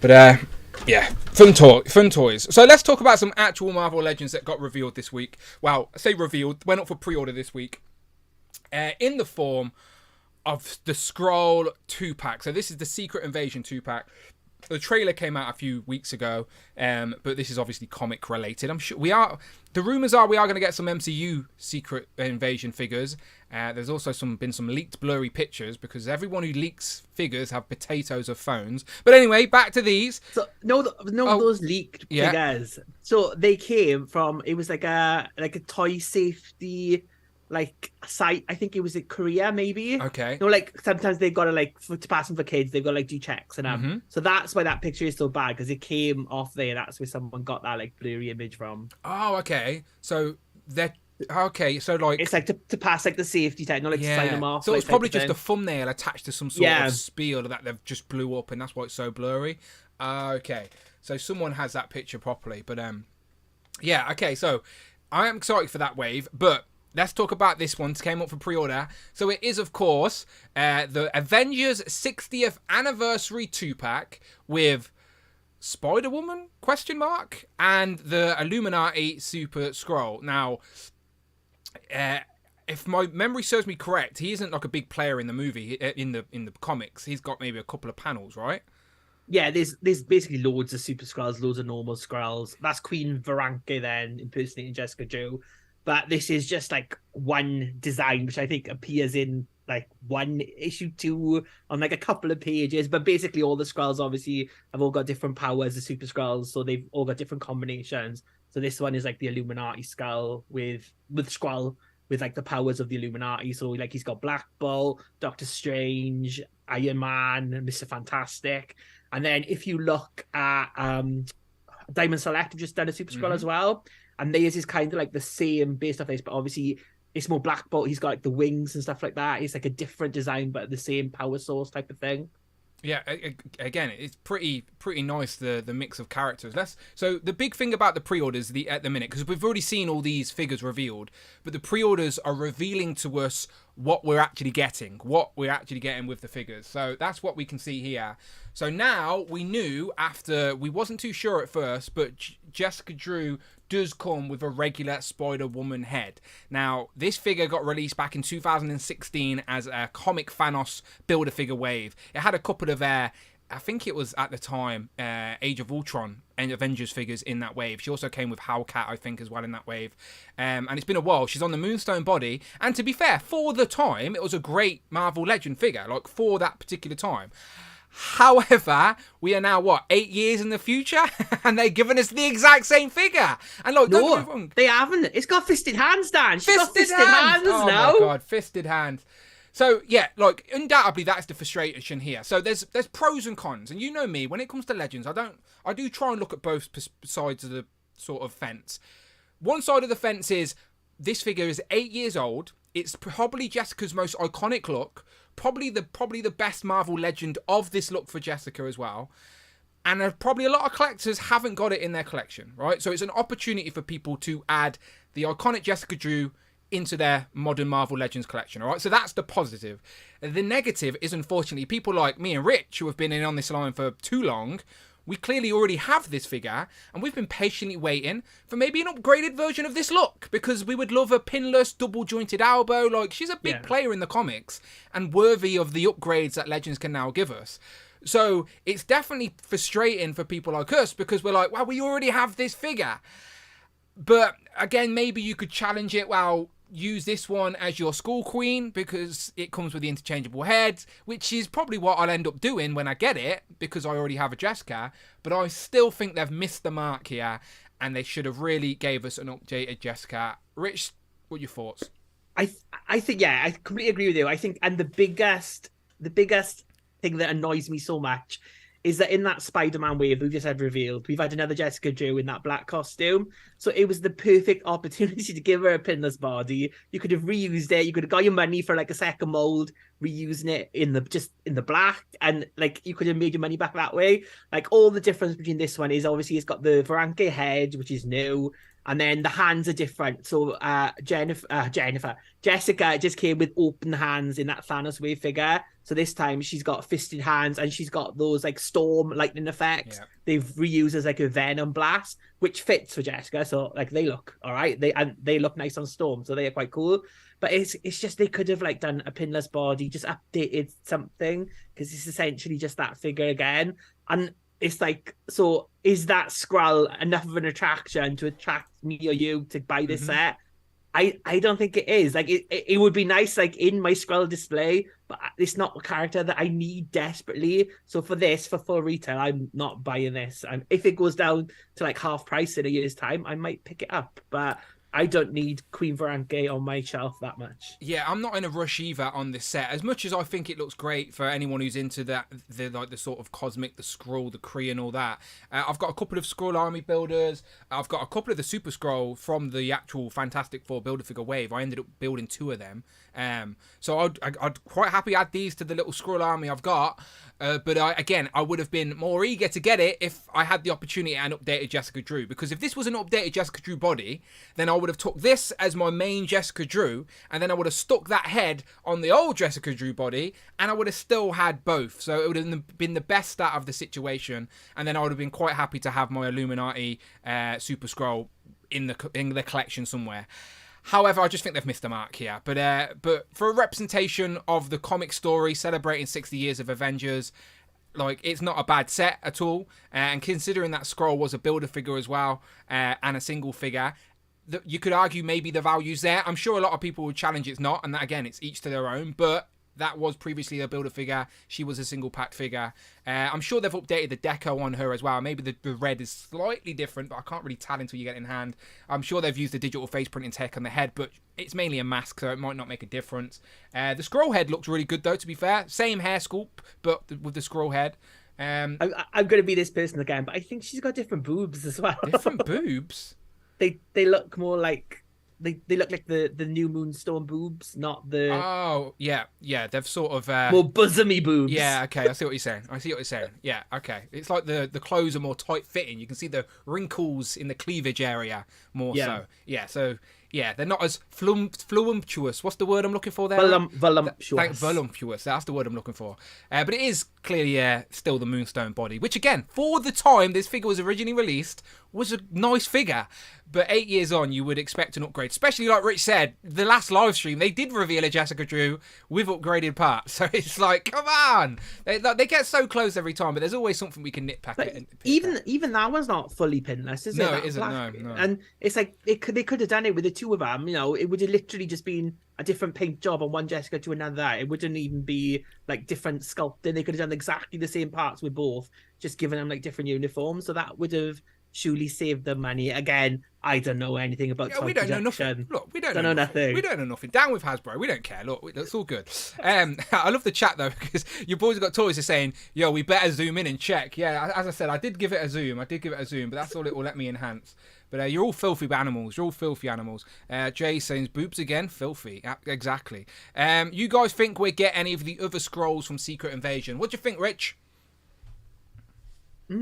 But yeah, fun toys. So let's talk about some actual Marvel Legends that got revealed this week. Well, I say revealed, went up for pre-order this week. In the form of the Skrull 2-pack. So this is the Secret Invasion 2-pack. The trailer came out a few weeks ago, but this is obviously comic related. I'm sure the rumors are we are going to get some MCU Secret Invasion figures. There's also been some leaked blurry pictures because everyone who leaks figures have potatoes of phones. But anyway, back to these. So those leaked figures. So they came from, it was like a toy safety site. I think it was in Korea, maybe. Okay. Like sometimes they've got to to pass them for kids. They've got to do checks and So that's why that picture is so bad, because it came off there. That's where someone got that blurry image from. Oh, okay. So they're okay. So it's to pass the safety tech, not to sign them off. So it's probably just a thumbnail attached to some sort of spiel that they've just blew up, and that's why it's so blurry. Okay. So someone has that picture properly, but yeah. Okay. So I am excited for that wave, but. Let's talk about this one. It came up for pre-order. So it is, of course, the Avengers 60th Anniversary 2-pack with Spider-Woman, ? And the Illuminati Super Skrull. Now, if my memory serves me correct, he isn't like a big player in the movie, in the comics. He's got maybe a couple of panels, right? Yeah, there's basically loads of Super Skrulls, loads of normal Skrulls. That's Queen Veranke then, impersonating Jessica Joe. But this is just one design, which I think appears in one issue 2 on a couple of pages. But basically all the Skrulls obviously have all got different powers, the Super Skrulls, so they've all got different combinations. So this one is the Illuminati Skrull with Skrull with the powers of the Illuminati. So he's got Black Bolt, Doctor Strange, Iron Man, Mr. Fantastic. And then if you look at Diamond Select, have just done a Super Skrull as well. And theirs is kind of the same based off this, but obviously it's more Black Bolt. He's got the wings and stuff like that. It's a different design, but the same power source type of thing. Yeah, again, it's pretty nice, the mix of characters. So the big thing about the pre-orders at the minute, because we've already seen all these figures revealed, but the pre-orders are revealing to us what we're actually getting with the figures. So that's what we can see here. So now we knew after, we wasn't too sure at first, but Jessica Drew does come with a regular Spider-Woman head. Now, this figure got released back in 2016 as a Comic Thanos Build-A-Figure wave. It had a couple of, I think it was at the time, Age of Ultron and Avengers figures in that wave. She also came with Hellcat, I think, as well in that wave. And it's been a while. She's on the Moonstone body. And to be fair, for the time, it was a great Marvel Legend figure, like for that particular time. However, we are now, 8 years in the future? And they're giving us the exact same figure. And look, don't get me wrong. They haven't. It's got fisted hands, Dan. She's got fisted hands oh now. Oh my God, fisted hands. So, yeah, like, undoubtedly that's the frustration here. So there's pros and cons. And you know me, when it comes to Legends, I do try and look at both sides of the sort of fence. One side of the fence is, this figure is 8 years old. It's probably Jessica's most iconic look. Probably the best Marvel Legend of this look for Jessica as well. And probably a lot of collectors haven't got it in their collection, right? So it's an opportunity for people to add the iconic Jessica Drew into their modern Marvel Legends collection, all right? So that's the positive. The negative is, unfortunately, people like me and Rich, who have been in on this line for too long, we clearly already have this figure, and we've been patiently waiting for maybe an upgraded version of this look, because we would love a pinless, double-jointed elbow. Like, she's a big player in the comics, and worthy of the upgrades that Legends can now give us. So it's definitely frustrating for people like us, because we're like, well, we already have this figure. But again, maybe you could challenge it, well, use this one as your school queen because it comes with the interchangeable head, which is probably what I'll end up doing when I get it because I already have a Jessica. But I still think they've missed the mark here, and they should have really gave us an updated Jessica. Rich, what are your thoughts? I think, yeah, I completely agree with you. I think, and the biggest thing that annoys me so much is that in that Spider-Man wave we've just had revealed, we've had another Jessica Drew in that black costume. So it was the perfect opportunity to give her a pinless body. You could have reused it. You could have got your money for like a second mold, reusing it in the black, and like you could have made your money back that way. Like, all the difference between this one is obviously it's got the Varanke head, which is new, and then the hands are different. So Jessica just came with open hands in that Thanos wave figure. So this time she's got fisted hands, and she's got those like storm lightning effects. Yeah. They've reused as like a venom blast, which fits for Jessica. So like they look all right. They look nice on Storm, so they are quite cool. But it's just they could have like done a pinless body, just updated something, because it's essentially just that figure again. And it's like, so is that Skrull enough of an attraction to attract me or you to buy this set? I don't think it is. Like it would be nice like in my Skrull display, but it's not a character that I need desperately. So for full retail, I'm not buying this. And if it goes down to like half price in a year's time, I might pick it up. But I don't need Queen Varanke on my shelf that much. Yeah, I'm not in a rush either on this set. As much as I think it looks great for anyone who's into the sort of cosmic, the Skrull, the Kree and all that. I've got a couple of Skrull army builders. I've got a couple of the Super Skrull from the actual Fantastic Four Build-A-Figure wave. I ended up building 2 of them. So I'd quite happy add these to the little Skrull army I've got. But I would have been more eager to get it if I had the opportunity and updated Jessica Drew. Because if this was an updated Jessica Drew body, then I would have took this as my main Jessica Drew, and then I would have stuck that head on the old Jessica Drew body, and I would have still had both. So it would have been the best out of the situation, and then I would have been quite happy to have my Illuminati Super Skrull in the collection somewhere. However, I just think they've missed the mark here. But for a representation of the comic story celebrating 60 years of Avengers, like, it's not a bad set at all. And considering that Skrull was a Build-A-Figure as well, and a single figure, you could argue maybe the value's there. I'm sure a lot of people would challenge it's not, and that, again, it's each to their own. But that was previously a Build-A-Figure. She was a single-pack figure. I'm sure they've updated the deco on her as well. Maybe the red is slightly different, but I can't really tell until you get it in hand. I'm sure they've used the digital face printing tech on the head, but it's mainly a mask, so it might not make a difference. The Skrull head looks really good, though, to be fair. Same hair sculpt, but with the Skrull head. I'm going to be this person again, but I think she's got different boobs as well. Different boobs? They look more like... They look like the new Moonstone boobs, not the... Oh, yeah. They've sort of... more bosomy boobs. Yeah, okay, I see what you're saying. Yeah, okay. It's like the clothes are more tight-fitting. You can see the wrinkles in the cleavage area more so. Yeah, so Yeah, they're not as flumptuous. What's the word I'm looking for there? Voluptuous. Voluptuous. That's the word I'm looking for. But it is clearly still the Moonstone body, which again, for the time this figure was originally released, was a nice figure. But 8 years on, you would expect an upgrade. Especially like Rich said, the last live stream, they did reveal a Jessica Drew with upgraded parts. So it's like, come on. They get so close every time, but there's always something we can nitpick But it. even that one's not fully pinless, is it? No, That it isn't. black- No. And it's like they could have done it with the two of them. You know, it would have literally just been a different paint job on one Jessica to another. It wouldn't even be like different sculpting. They could have done exactly the same parts with both, just giving them like different uniforms. So that would have surely saved them money. Again, I don't know anything about. Yeah, we don't know nothing. Look, we don't know nothing. We don't know nothing. Down with Hasbro. We don't care. Look, that's all good. I love the chat though, because your boys have got toys are saying, "Yo, we better zoom in and check." Yeah, as I said, I did give it a zoom, but that's all it will let me enhance. But you're all filthy animals. Jay saying boobs again, filthy. Exactly. You guys think we get any of the other scrolls from Secret Invasion? What do you think, Rich? I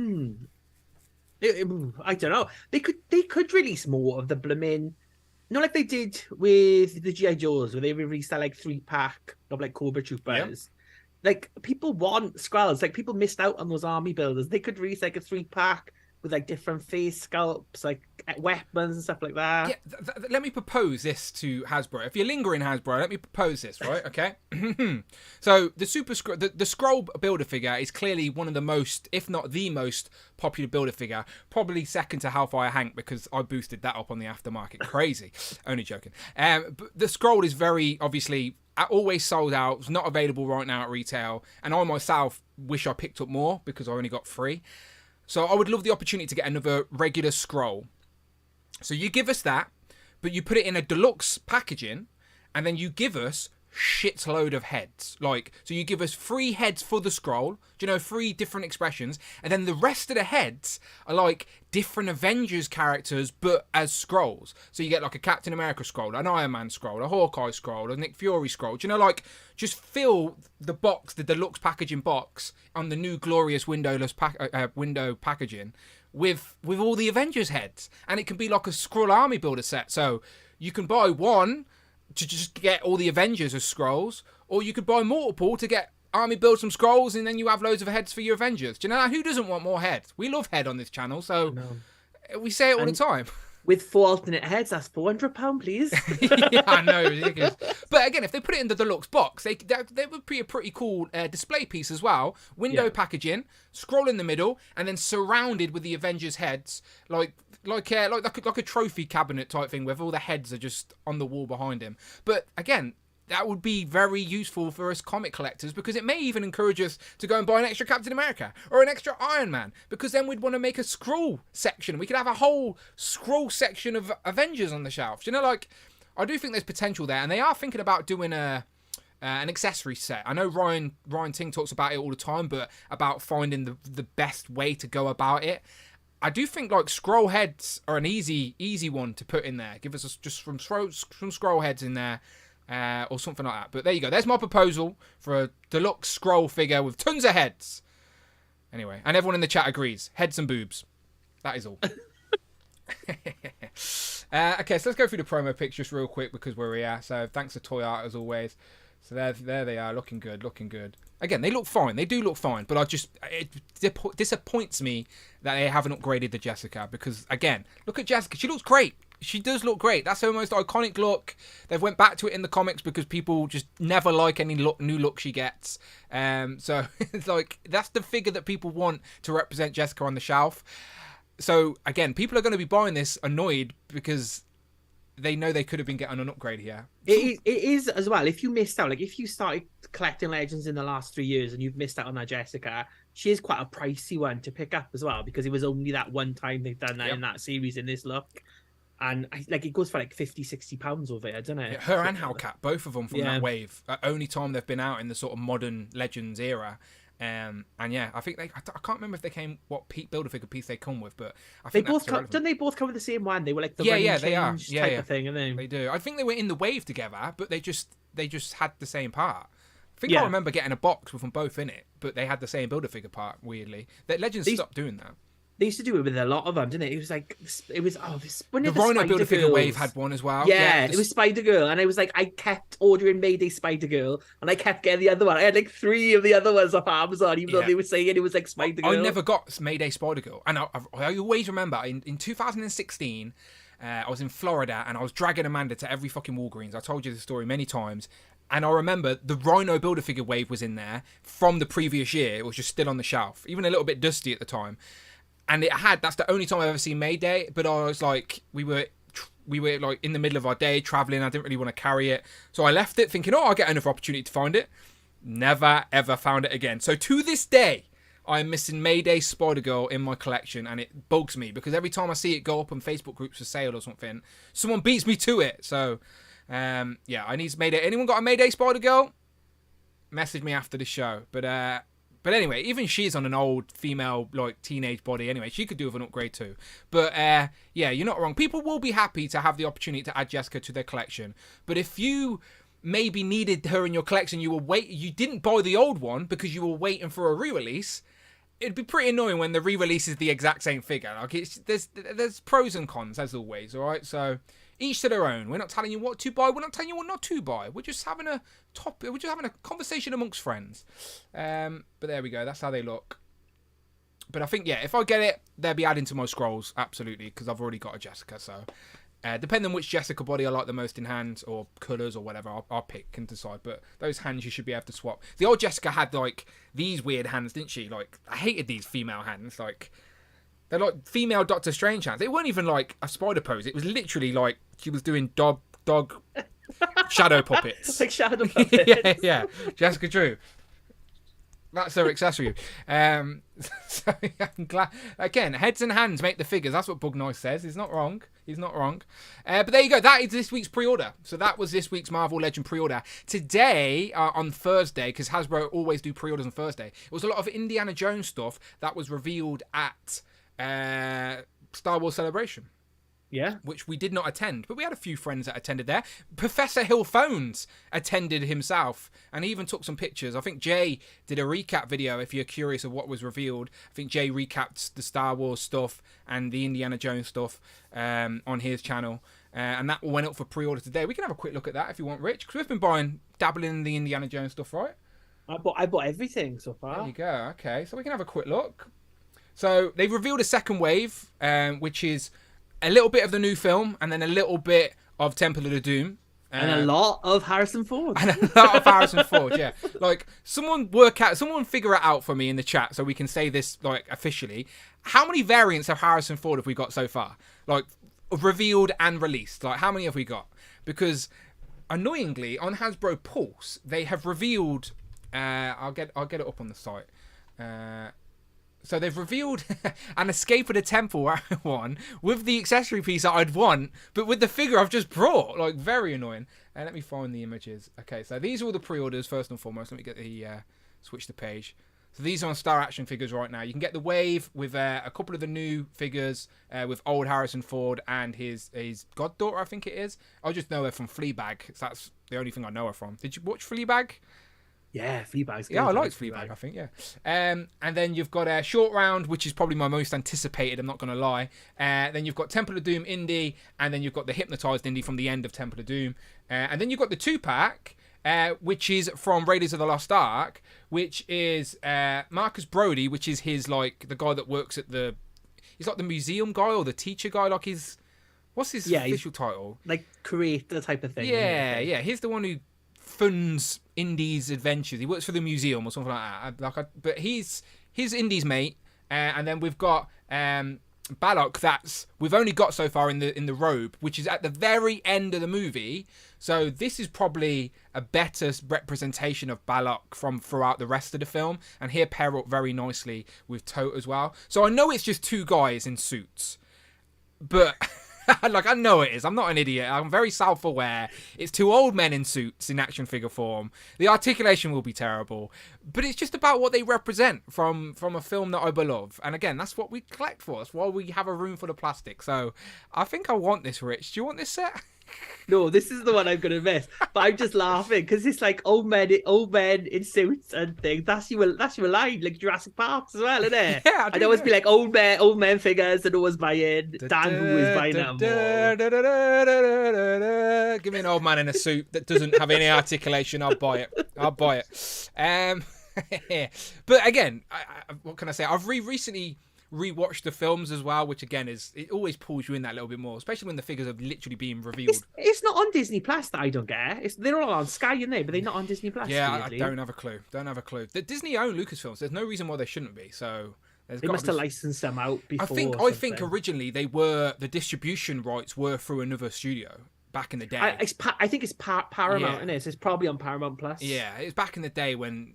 don't know. They could release more of the blooming, like they did with the GI Joes, where they released that like 3-pack of like Cobra Troopers. Like people want Skrulls. Like people missed out on those army builders. They could release like a 3-pack with like different face sculpts, like weapons and stuff like that. Yeah, let me propose this to Hasbro. If you're lingering, Hasbro, let me propose this, right? Okay. So the the Skrull builder figure is clearly one of the most, if not the most popular builder figure, probably second to Hellfire Hank, because I boosted that up on the aftermarket. Crazy. Only joking. But the Skrull is very obviously always sold out. It's not available right now at retail, and I myself wish I picked up more because I only got 3. So I would love the opportunity to get another regular Skrull. So you give us that, but you put it in a deluxe packaging, and then you give us shitload of heads. So you give us 3 heads for the Skrull, 3 different expressions, and then the rest of the heads are like different Avengers characters, but as Skrulls. So you get like a Captain America Skrull, an Iron Man Skrull, a Hawkeye Skrull, a Nick Fury Skrull. Just fill the box, the deluxe packaging box, on the new glorious window packaging with all the Avengers heads, and it can be like a Skrull army builder set. So you can buy one to just get all the Avengers as Skrulls, or you could buy multiple to get army build some Skrulls, and then you have loads of heads for your Avengers. Do you know who doesn't want more heads? We love head on this channel, so we say it all the time. With 4 alternate heads, that's £400, please. Yeah, I know, ridiculous. But again, if they put it in the deluxe box, they would be a pretty cool display piece as well. Window packaging, Skrull in the middle, and then surrounded with the Avengers heads, like a trophy cabinet type thing, where all the heads are just on the wall behind him. But again, that would be very useful for us comic collectors, because it may even encourage us to go and buy an extra Captain America or an extra Iron Man, because then we'd want to make a Skrull section. We could have a whole Skrull section of Avengers on the shelf. I do think there's potential there, and they are thinking about doing an accessory set. I know Ryan Ting talks about it all the time, but about finding the best way to go about it. I do think like Skrull heads are an easy one to put in there. Give us just some Skrull heads in there. Or something like that. But there you go. There's my proposal for a deluxe Skrull figure with tons of heads. Anyway, and everyone in the chat agrees. Heads and boobs. That is all. Okay, so let's go through the promo pics just real quick, because we're here. So thanks to Toy Art as always. So there they are, looking good. Again, they look fine. They do look fine. But it disappoints me that they haven't upgraded the Jessica, because again, look at Jessica. She looks great. She does look great. That's her most iconic look. They've went back to it in the comics because people just never like any new look she gets. So it's like, that's the figure that people want to represent Jessica on the shelf. So again, people are going to be buying this annoyed because they know they could have been getting an upgrade here. It is as well. If you missed out, like if you started collecting Legends in the last 3 years and you've missed out on that Jessica, she is quite a pricey one to pick up as well, because it was only that one time they've done that in that series in this look. And it goes for like £50-60 over it, don't it? Yeah, her and Hellcat, both of them from that wave. Only time they've been out in the sort of modern Legends era. And yeah, I think I can't remember if they came what builder figure piece they come with, but I think didn't they both come with the same one? They were like the they are type of thing, and then they do. I think they were in the wave together, but they just had the same part. I think I remember getting a box with them both in it, but they had the same builder figure part. Weirdly, Legends stopped doing that. They used to do it with a lot of them, didn't it? It was like, when The Rhino Build-A-Figure wave had one as well. Yeah, it was Spider-Girl, and I was like, I kept ordering Mayday Spider-Girl, and I kept getting the other one. I had like 3 of the other ones off Amazon, even though they were saying it was like Spider-Girl. I never got Mayday Spider-Girl, and I always remember in 2016, I was in Florida, and I was dragging Amanda to every fucking Walgreens. I told you this story many times. And I remember the Rhino Build-A-Figure wave was in there from the previous year. It was just still on the shelf, even a little bit dusty at the time. And that's the only time I've ever seen Mayday. But I was like, we were like in the middle of our day traveling. I didn't really want to carry it. So I left it thinking, I'll get another opportunity to find it. Never, ever found it again. So to this day, I'm missing Mayday Spider-Girl in my collection. And it bugs me because every time I see it go up on Facebook groups for sale or something, someone beats me to it. So, I need Mayday. Anyone got a Mayday Spider-Girl? Message me after the show. But anyway, even she's on an old female, like, teenage body anyway. She could do with an upgrade too. But, you're not wrong. People will be happy to have the opportunity to add Jessica to their collection. But if you maybe needed her in your collection, you didn't buy the old one because you were waiting for a re-release, it'd be pretty annoying when the re-release is the exact same figure. Like, there's pros and cons, as always, all right? So each to their own. We're not telling you what to buy. We're not telling you what not to buy. We're just having a topic. We're just having a conversation amongst friends. But there we go. That's how they look. But I think, if I get it, they'll be adding to my scrolls. Absolutely. Because I've already got a Jessica. So depending on which Jessica body I like the most in hands or colours or whatever, I'll pick and decide. But those hands you should be able to swap. The old Jessica had like these weird hands, didn't she? Like, I hated these female hands. Like, they're like female Doctor Strange hands. It weren't even like a spider pose. It was literally like she was doing dog shadow puppets. Like shadow puppets. yeah. Jessica Drew. That's her accessory. I'm glad. Again, heads and hands make the figures. That's what Bug Nice says. He's not wrong. But there you go. That is this week's pre-order. So that was this week's Marvel Legend pre-order. Today, on Thursday, because Hasbro always do pre-orders on Thursday, it was a lot of Indiana Jones stuff that was revealed at Star Wars Celebration. Yeah. Which we did not attend, but we had a few friends that attended there. Professor Hill Phones attended himself, and he even took some pictures. I think Jay did a recap video, if you're curious of what was revealed. I think Jay recapped the Star Wars stuff and the Indiana Jones stuff on his channel, and that went up for pre-order today. We can have a quick look at that if you want, Rich, because we've been dabbling in the Indiana Jones stuff, right? I bought everything so far. There you go. Okay, so we can have a quick look. So they've revealed a second wave, which is a little bit of the new film, and then a little bit of Temple of the Doom. And a lot of Harrison Ford. And a lot of Harrison Ford, yeah. Like, someone figure it out for me in the chat so we can say this, like, officially. How many variants of Harrison Ford have we got so far? Like, revealed and released. Like, how many have we got? Because, annoyingly, on Hasbro Pulse, they have revealed... I'll get it up on the site. So they've revealed an Escape of the Temple one with the accessory piece that I'd want, but with the figure I've just brought. Like, very annoying. Let me find the images. Okay, so these are all the pre-orders, first and foremost. Let me get the switch the page. So these are on Star Action Figures right now. You can get the wave with a couple of the new figures with old Harrison Ford and his goddaughter, I think it is. I just know her from Fleabag. So that's the only thing I know her from. Did you watch Fleabag? Yeah, Fleabag's good. Yeah, I liked Fleabag, I think, yeah. And then you've got a Short Round, which is probably my most anticipated, I'm not going to lie. Then you've got Temple of Doom Indie, and then you've got the Hypnotized Indie from the end of Temple of Doom. And then you've got the 2-pack, which is from Raiders of the Lost Ark, which is Marcus Brody, which is his, like, the guy that works at the... He's like the museum guy or the teacher guy, like his... What's his official title? Like, creator type of thing. Yeah. He's the one who funds Indy's adventures. He works for the museum or something like that. But he's his Indy's mate, and then we've got Balok. We've only got so far in the robe, which is at the very end of the movie. So this is probably a better representation of Balok from throughout the rest of the film, and here pair up very nicely with Tote as well. So I know it's just 2 guys in suits, but. Like, I know it is. I'm not an idiot. I'm very self-aware. It's 2 old men in suits in action figure form. The articulation will be terrible. But it's just about what they represent from a film that I love. And again, that's what we collect for. That's why we have a room full of plastic. So I think I want this, Rich. Do you want this set? No, this is the one I'm gonna miss. But I'm just laughing because it's like old men in suits and things. That's your line, like Jurassic Park as well, isn't it? Yeah, I'd always be like old men figures and always buying. Dan who is buying them all. Give me an old man in a suit that doesn't have any articulation. I'll buy it. But again, what can I say? I've recently rewatched the films as well, which again it always pulls you in that little bit more, especially when the figures are literally being revealed. It's not on Disney Plus that I don't get. They're all on Sky, in there, but they're not on Disney Plus. Yeah, I don't have a clue. The Disney own Lucasfilms. There's no reason why they shouldn't be. So they must have licensed them out before. I think originally the distribution rights were through another studio back in the day. I think it's Paramount, isn't it? So it's probably on Paramount Plus. Yeah, it's back in the day when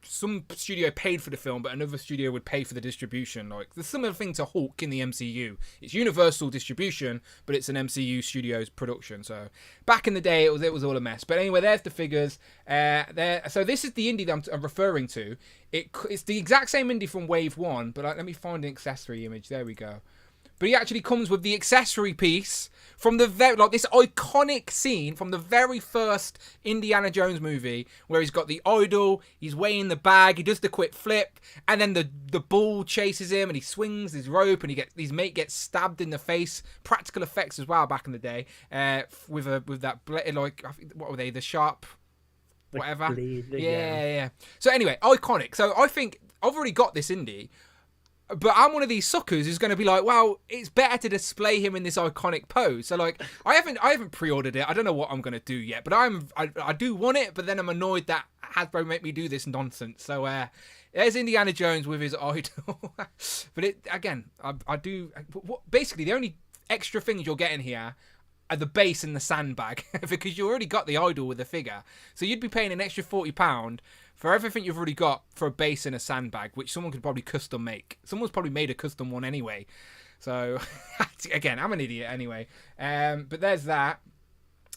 some studio paid for the film, but another studio would pay for the distribution. Like the similar thing to Hulk in the MCU. It's Universal distribution, but it's an MCU Studios production. So back in the day, it was all a mess. But anyway, there's the figures. So this is the indie that I'm referring to. It's the exact same indie from Wave 1, but let me find an accessory image. There we go. But he actually comes with the accessory piece from this iconic scene from the very first Indiana Jones movie, where he's got the idol, he's weighing the bag, he does the quick flip, and then the bull chases him, and he swings his rope, and his mate gets stabbed in the face. Practical effects as well back in the day, with that what were they? The sharp, whatever. Yeah. So anyway, iconic. So I think I've already got this indie. But I'm one of these suckers who's going to be like, well, it's better to display him in this iconic pose. So like, I haven't pre-ordered it. I don't know what I'm going to do yet, but I do want it. But then I'm annoyed that Hasbro make me do this nonsense. So there's Indiana Jones with his idol. But I do. Basically, the only extra things you're getting here are the base and the sandbag, because you already got the idol with the figure. So you'd be paying an extra £40 for everything you've already got for a base and a sandbag, which someone could probably custom make. Someone's probably made a custom one anyway. So, again, I'm an idiot anyway. But there's that.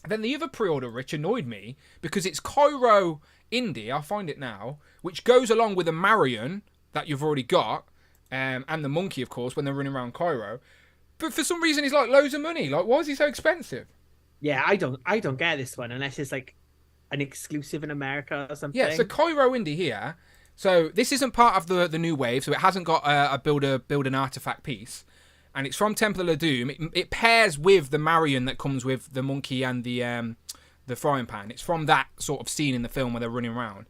Then the other pre-order, Rich, annoyed me because it's Cairo Indie, I'll find it now, which goes along with the Marion that you've already got, and the monkey, of course, when they're running around Cairo. But for some reason, he's like loads of money. Like, why is he so expensive? Yeah, I don't get this one unless it's like an exclusive in America or something. Yeah, so Cairo Indie here. So this isn't part of the new wave, so it hasn't got a build an artifact piece, and it's from Temple of Doom. It pairs with the Marion that comes with the monkey and the frying pan. It's from that sort of scene in the film where they're running around.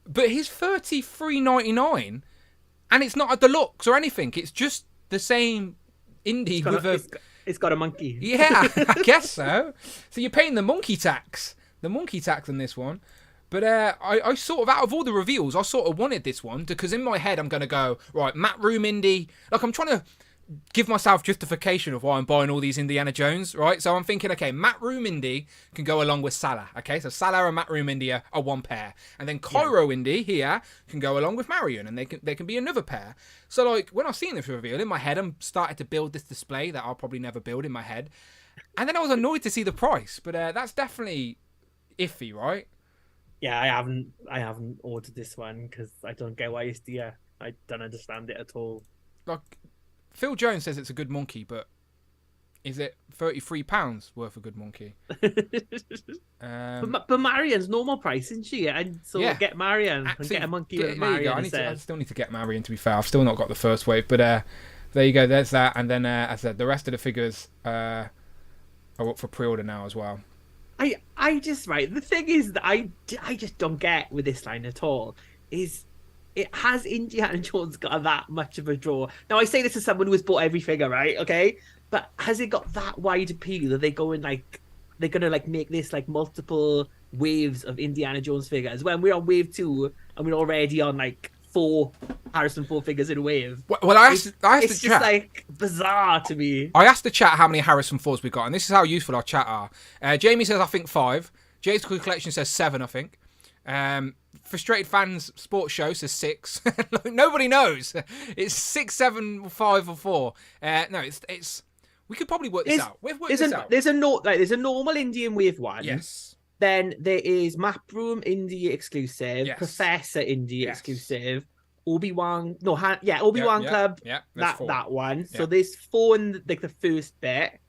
But he's $33.99, and it's not a deluxe or anything. It's just the same indie it's got a monkey. Yeah, I guess so. So you're paying the monkey tax. The monkey tax on this one. But I sort of, out of all the reveals, I sort of wanted this one because in my head I'm going to go, right, Matt Room indie. Like, I'm trying to give myself justification of why I'm buying all these Indiana Jones, right? So I'm thinking, okay, Matt Room indie can go along with Salah, okay? So Salah and Matt Room indie are one pair. And then Cairo indie here can go along with Marion, and they can be another pair. So, like, when I seen this reveal, in my head, I'm starting to build this display that I'll probably never build in my head. And then I was annoyed to see the price, but that's definitely iffy, right? Yeah, I haven't ordered this one because I don't get why it's there. I don't understand it at all. Like, Phil Jones says it's a good monkey, but is it £33 worth a good monkey? But Marion's normal price, isn't she? And so get Marion and get a monkey with Marion. I still need to get Marion, to be fair. I've still not got the first wave, but there you go. There's that. And then, as I said, the rest of the figures are up for pre-order now as well. I just, right, the thing is that I just don't get with this line at all is it has Indiana Jones got that much of a draw. Now I say this as someone who has bought every figure, right? Okay, but has it got that wide appeal that they're gonna like make this like multiple waves of Indiana Jones figures when we're on wave 2 and we're already on like 4 Harrison Ford figures in a wave? Well, I asked it's the just chat. like bizarre to me. I asked the chat how many Harrison Fords we got, and this is how useful our chat are. Jamie says I think 5. Jay's Collection says 7, I think. Frustrated Fans Sports Show says 6. Nobody knows. It's 6, 7, 5, or 4. No, it's. We could probably work this out. We've worked this out. There's a normal Indian wave 1. Yes. Then there is Map Room Indie exclusive, yes. Professor Indie exclusive, Obi-Wan Club. Yeah, that 4. that one. Yeah. So there's 4 in like the first bit.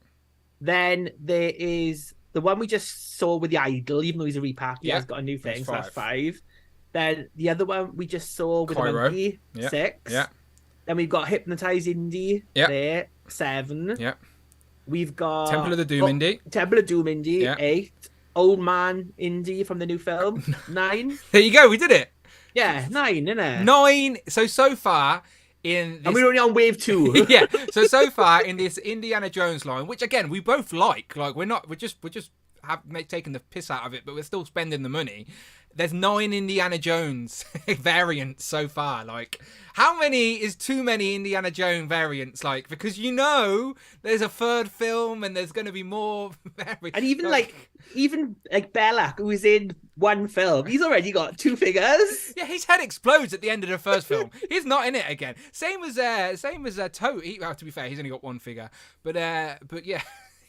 Then there is the one we just saw with the Idol, even though he's a repack, he has got a new thing, That's so that's 5. 5. Then the other one we just saw with the Cairo. monkey, Yeah. 6. Yeah. Then we've got Hypnotize Indie there, 7. Yeah. We've got Temple of the Doom Indie. Temple of Doom Indie, Yeah. 8. Old Man Indie from the new film, 9. There you go. We did it. Yeah, 9, innit? 9. So far in this... And we're only on wave 2. yeah. So far in this Indiana Jones line, which again we both like we're just taking the piss out of it, but we're still spending the money. There's 9 Indiana Jones variants so far. Like, how many is too many Indiana Jones variants? Like, because there's a 3rd film and there's going to be more variants. And even like Belloc, who is in one film, he's already got 2 figures. Yeah, his head explodes at the end of the first film. He's not in it again. Same as Toad. Well, to be fair, he's only got 1 figure. But yeah,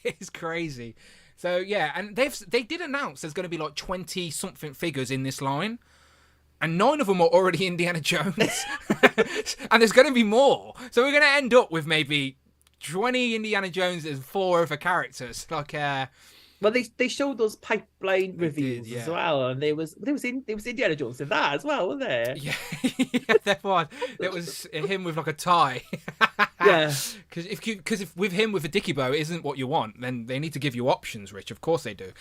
it's crazy. So yeah, and they did announce there's going to be like 20 something figures in this line, and 9 of them are already Indiana Jones, and there's going to be more. So we're going to end up with maybe 20 Indiana Joneses, 4 other characters. Like, well, they showed those pipeline reviews yeah. as well, and there was Indiana Jones in that as well, wasn't there? Yeah, yeah, there was. It was him with like a tie. Yeah. Because if with him with a dicky bow isn't what you want, then they need to give you options, Rich. Of course they do.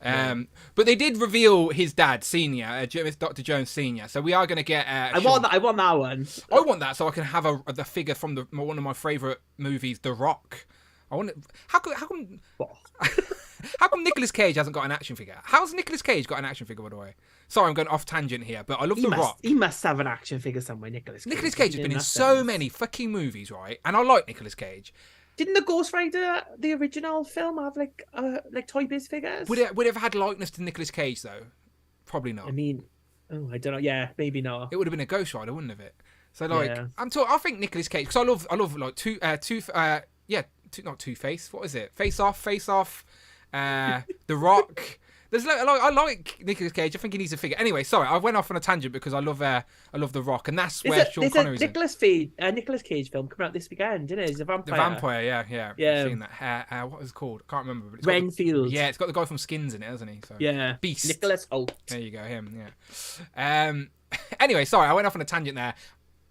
But they did reveal his dad, Senior, Dr. Jones Senior. So we are going to get. I want that one. I want that so I can have the figure from one of my favorite movies, The Rock. I want. How come? How come Nicolas Cage hasn't got an action figure? How's Nicolas Cage got an action figure, by the way? Sorry, I'm going off tangent here, but I love The Rock. He must have an action figure somewhere, Nicolas Cage. Nicolas Cage has been in so many fucking movies, right? And I like Nicolas Cage. Didn't the Ghost Rider, the original film, have like Toy Biz figures? Would it have had likeness to Nicolas Cage, though? Probably not. I mean, I don't know. Yeah, maybe not. It would have been a Ghost Rider, wouldn't it? So like, yeah. I think Nicolas Cage, because I love like not Two-Face. What is it? Face Off. The Rock. I like Nicolas Cage. I think he needs a figure. Anyway, sorry, I went off on a tangent because I love The Rock, and that's where Sean Connery's in. Nicolas Cage film coming out this weekend, isn't it? He's a vampire. The vampire, yeah. I've seen that. What was it called? I can't remember. But Renfield. It's got the guy from Skins in it, hasn't he? So, yeah. Beast. Nicholas Hoult. There you go, him. Yeah. Anyway, sorry, I went off on a tangent there.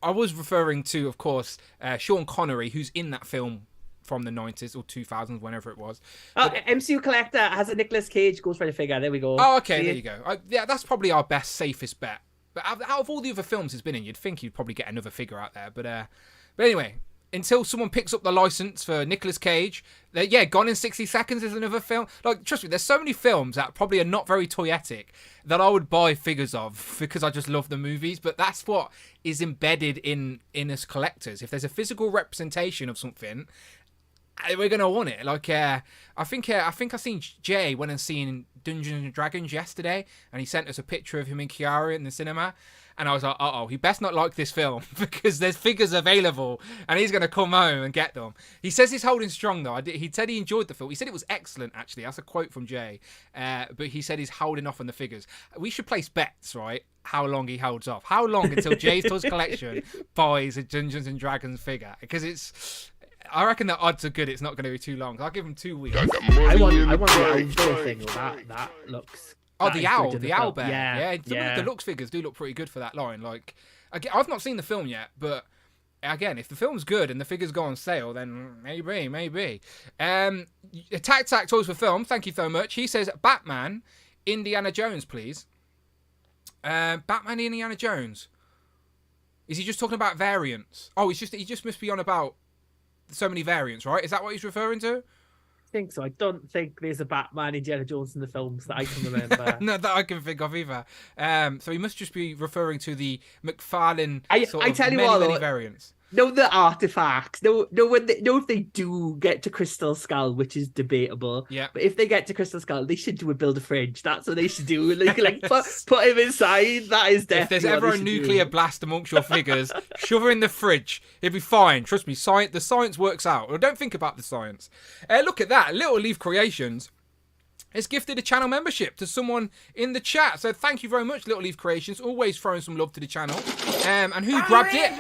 I was referring to, of course, Sean Connery, who's in that film from the 90s or 2000s, whenever it was. MCU Collector has a Nicolas Cage Ghost Rider figure. There we go. Oh, okay, there you go. That's probably our best, safest bet. But out of all the other films he's been in, you'd think you'd probably get another figure out there. But anyway, until someone picks up the license for Nicolas Cage, Gone in 60 Seconds is another film. Like, trust me, there's so many films that probably are not very toyetic that I would buy figures of because I just love the movies. But that's what is embedded in us collectors. If there's a physical representation of something, we're gonna want it. Like, I think I seen Jay went and seen Dungeons and Dragons yesterday, and he sent us a picture of him in Kiara in the cinema, and I was like, he best not like this film because there's figures available, and he's gonna come home and get them. He says he's holding strong though. He said he enjoyed the film. He said it was excellent actually. That's a quote from Jay, but he said he's holding off on the figures. We should place bets, right? How long he holds off? How long until Jay's Toys Collection buys a Dungeons and Dragons figure? Because I reckon the odds are good. It's not going to be too long. I'll give him 2 weeks. I want the outdoor thing. That looks. Oh, the owl bear. Yeah. The looks figures do look pretty good for that line. Like, again, I've not seen the film yet, but again, if the film's good and the figures go on sale, then maybe. Tac Toys for Film. Thank you so much. He says Batman, Indiana Jones, please. Batman, Indiana Jones. Is he just talking about variants? Oh, he just must be on about so many variants, right? Is that what he's referring to? I think so. I don't think there's a Batman Indiana Jones in the films that I can remember. No, that I can think of either. So he must just be referring to the McFarlane many variants. No, the artifacts. No, if they do get to Crystal Skull, which is debatable. Yeah. But if they get to Crystal Skull, they should build a fridge. That's what they should do. Like put him inside. That is definitely. If there's ever a nuclear blast amongst your figures, shove her in the fridge. It'll be fine. Trust me. The science works out. Or don't think about the science. Look at that. Little Leaf Creations has gifted a channel membership to someone in the chat. So thank you very much, Little Leaf Creations. Always throwing some love to the channel. And who grabbed it?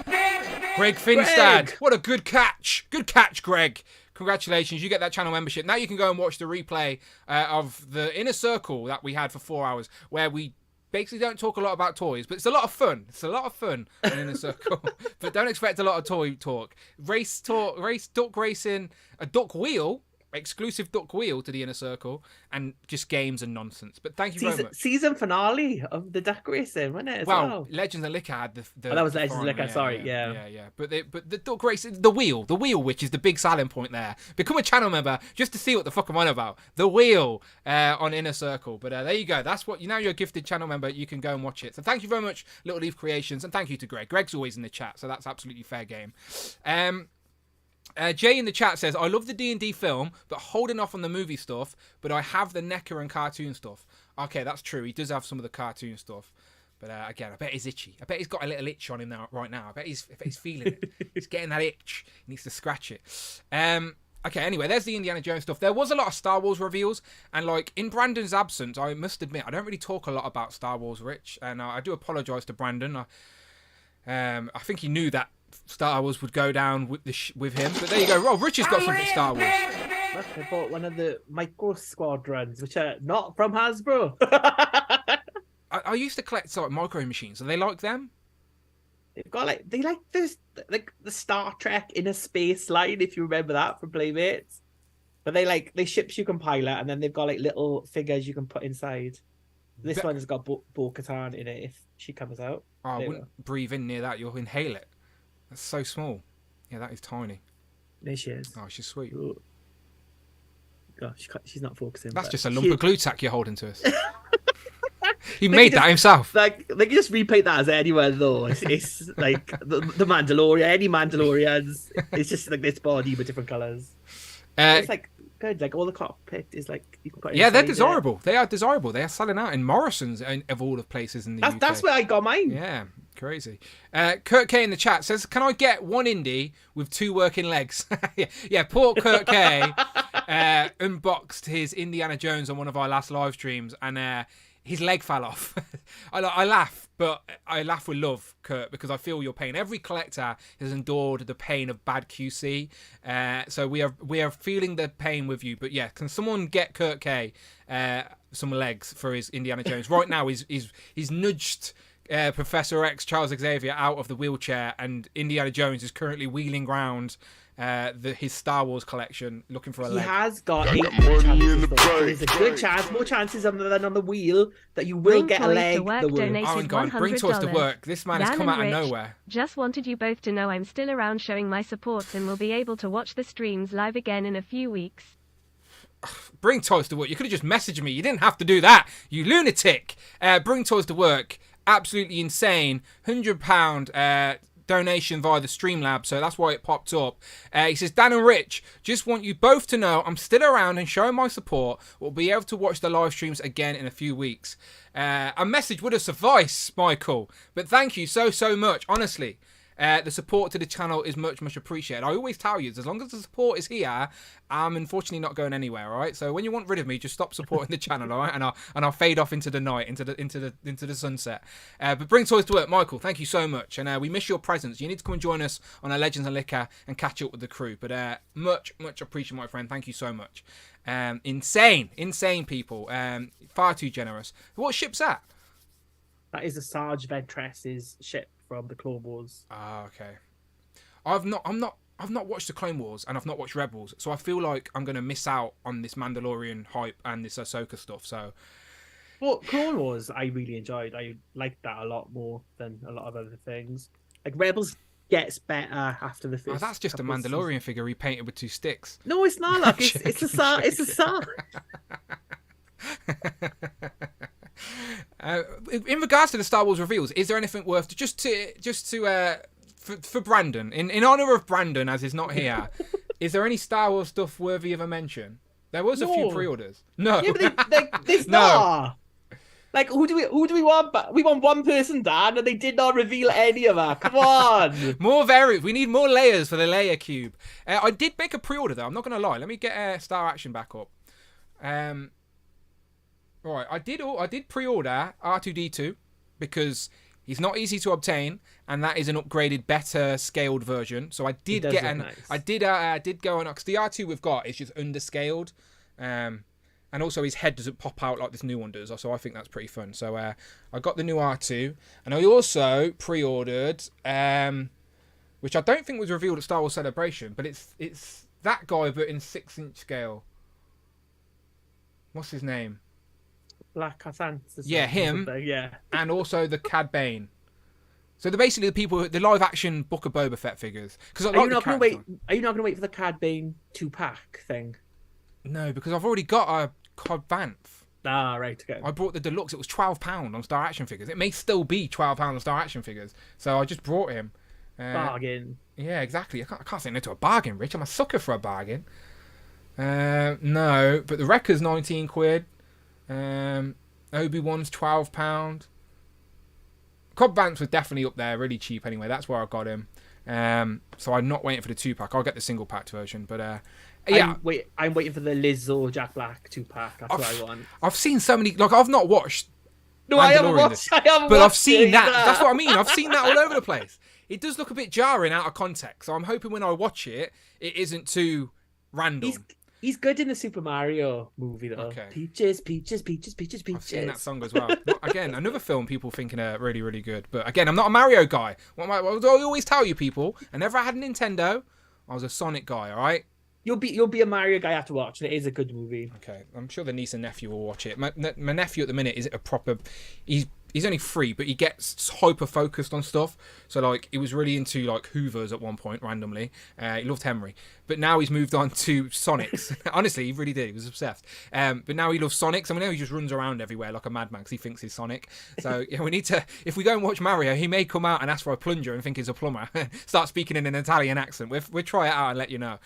Greg Finstad. What a good catch. Good catch, Greg. congratulations, you get that channel membership. Now you can go and watch the replay of the Inner Circle that we had for 4 hours, where we basically don't talk a lot about toys, but it's a lot of fun. It's a lot of fun in Inner Circle, but don't expect a lot of toy talk. Duck racing, a duck wheel, exclusive duck wheel to the Inner Circle, and just games and nonsense. But thank you very much. Season finale of the duck racing, wasn't it? Well, Legends of Liquor had the that was Legends of Liquor. yeah, Sorry, yeah. But the duck racing, the wheel, which is the big selling point there. Become a channel member just to see what the fuck I'm on about. The wheel on Inner Circle. But there you go. That's what you know. You're a gifted channel member. You can go and watch it. So thank you very much, Little Leaf Creations, and thank you to Greg. Greg's always in the chat, so that's absolutely fair game. Jay in the chat says, I love the D&D film, but holding off on the movie stuff, but I have the NECA and cartoon stuff. Okay, that's true. He does have some of the cartoon stuff. But again, I bet he's itchy. I bet he's got a little itch on him now, right now. I bet he's feeling it. He's getting that itch. He needs to scratch it. Okay, anyway, there's the Indiana Jones stuff. There was a lot of Star Wars reveals, and like in Brandon's absence, I must admit, I don't really talk a lot about Star Wars, Rich, and I do apologise to Brandon. I think he knew that Star Wars would go down with him, but there you go. Oh, Rich has got something Star Wars. Look, I bought one of the Micro Squadrons, which are not from Hasbro. I used to collect micro machines. Are they like them? They've got this the Star Trek Inner Space line, if you remember that from Playmates. But they ships you can pilot, and then they've got like little figures you can put inside. This one has got Bo-Katan in it if she comes out. Oh, I wouldn't breathe in near that. You'll inhale it. That's so small. Yeah, that is tiny. There she is. Oh, she's sweet. Ooh. Gosh, she's not focusing. That's just a lump of glue tack you're holding to us. He made that himself. Like they can just repaint that as anywhere though. It's like the Mandalorian. Any Mandalorians. It's just like this body with different colours. It's like good. Like all the cockpit is like you can put. Yeah, they're desirable. They are desirable. They are selling out in Morrison's of all the places in the UK. That's where I got mine. Yeah. Crazy. Kurt K in the chat says, can I get one indie with 2 working legs? yeah, poor Kurt K unboxed his Indiana Jones on one of our last live streams, and his leg fell off. I laugh, but I laugh with love, Kurt, because I feel your pain. Every collector has endured the pain of bad QC, so we are feeling the pain with you. But yeah, can someone get Kurt K some legs for his Indiana Jones? Right now, he's nudged Professor X, Charles Xavier, out of the wheelchair, and Indiana Jones is currently wheeling round his Star Wars collection looking for a leg. He has got 8 chances. There's a good chance, more chances than on the wheel, that you will get a leg. Bring toys to work. This man has come out of nowhere. Just wanted you both to know I'm still around showing my support and will be able to watch the streams live again in a few weeks. Bring toys to work. You could have just messaged me. You didn't have to do that, you lunatic. Bring toys to work. Absolutely insane. £100 donation via the Streamlab, so that's why it popped up. He says, Dan and Rich, just want you both to know I'm still around and showing my support. We'll be able to watch the live streams again in a few weeks. A message would have sufficed, Michael, but thank you so much. Honestly, the support to the channel is much appreciated. I always tell you, as long as the support is here, I'm unfortunately not going anywhere. All right. So when you want rid of me, just stop supporting the channel. All right, and I'll fade off into the night, into the sunset. But bring toys to work, Michael. Thank you so much, and we miss your presence. You need to come and join us on our Legends and Liquor and catch up with the crew. But much appreciated, my friend. Thank you so much. Insane people. Far too generous. What ship's that? That is the Sarge Ventress's ship from the Clone Wars. Ah, okay. I've not watched the Clone Wars, and I've not watched Rebels, so I feel like I'm gonna miss out on this Mandalorian hype and this Ahsoka stuff. So, well, Clone Wars I really enjoyed. I liked that a lot more than a lot of other things. Like Rebels gets better after the first. Oh, that's just a Mandalorian figure repainted with 2 sticks. No, it's not. Like it's a Star. In regards to the Star Wars reveals, is there anything worth for Brandon, in honor of Brandon as he's not here, is there any Star Wars stuff worthy of a mention? There was a few pre-orders. No, yeah, but there's not. Like who do we want? We want one person, Dan, and they did not reveal any of that. Come on, more variants. We need more layers for the layer cube. I did make a pre-order though. I'm not gonna lie. Let me get Star Action back up. Right, I did pre-order R2D2 because He's not easy to obtain, and that is an upgraded, better scaled version. So I did get nice. I did go on, because the R2 we've got is just underscaled, and also his head doesn't pop out like this new one does. So I think that's pretty fun. So I got the new R2, and I also pre-ordered, which I don't think was revealed at Star Wars Celebration, but it's that guy but in 6-inch scale. What's his name? Black Hassan. Yeah, him. Yeah. And also the Cad Bane. So they're basically the live action Book of Boba Fett figures. Because Are you not going to wait for the Cad Bane 2-pack thing? No, because I've already got a Cod Vanth. Ah, right. Okay. I bought the deluxe. It was £12 on Star Action Figures. It may still be £12 on Star Action Figures. So I just brought him. Bargain. Yeah, exactly. I can't say no to a bargain, Rich. I'm a sucker for a bargain. No, but the Wrecker's 19 quid. Obi-Wan's £12. Cobb Vance was definitely up there, really cheap anyway. That's where I got him. So I'm not waiting for the 2-pack. I'll get the single packed version. But yeah, I'm waiting for the Lizzo Jack Black 2-pack. That's what I want. I've seen so many. Like I've not watched. No, I haven't watched. But I've seen that. That's what I mean. I've seen that all over the place. It does look a bit jarring out of context. So I'm hoping when I watch it, it isn't too random. He's good in the Super Mario movie, though. Okay. Peaches, peaches, peaches, peaches, peaches. I've seen that song as well. Again, another film people thinking are really, really good. But again, I'm not a Mario guy. What do I always tell you people? Whenever I had a Nintendo, I was a Sonic guy, all right? You'll be a Mario guy after watching it. It is a good movie. Okay. I'm sure the niece and nephew will watch it. My nephew at the minute is a proper... He's only 3, but he gets hyper focused on stuff. So like he was really into like Hoovers at one point randomly. He loved Henry, but now he's moved on to Sonics. Honestly, he really did. He was obsessed. But now he loves Sonics. I mean, now he just runs around everywhere like a madman because he thinks he's Sonic. So yeah, we need to. If we go and watch Mario, he may come out and ask for a plunger and think he's a plumber. Start speaking in an Italian accent. We'll try it out and let you know.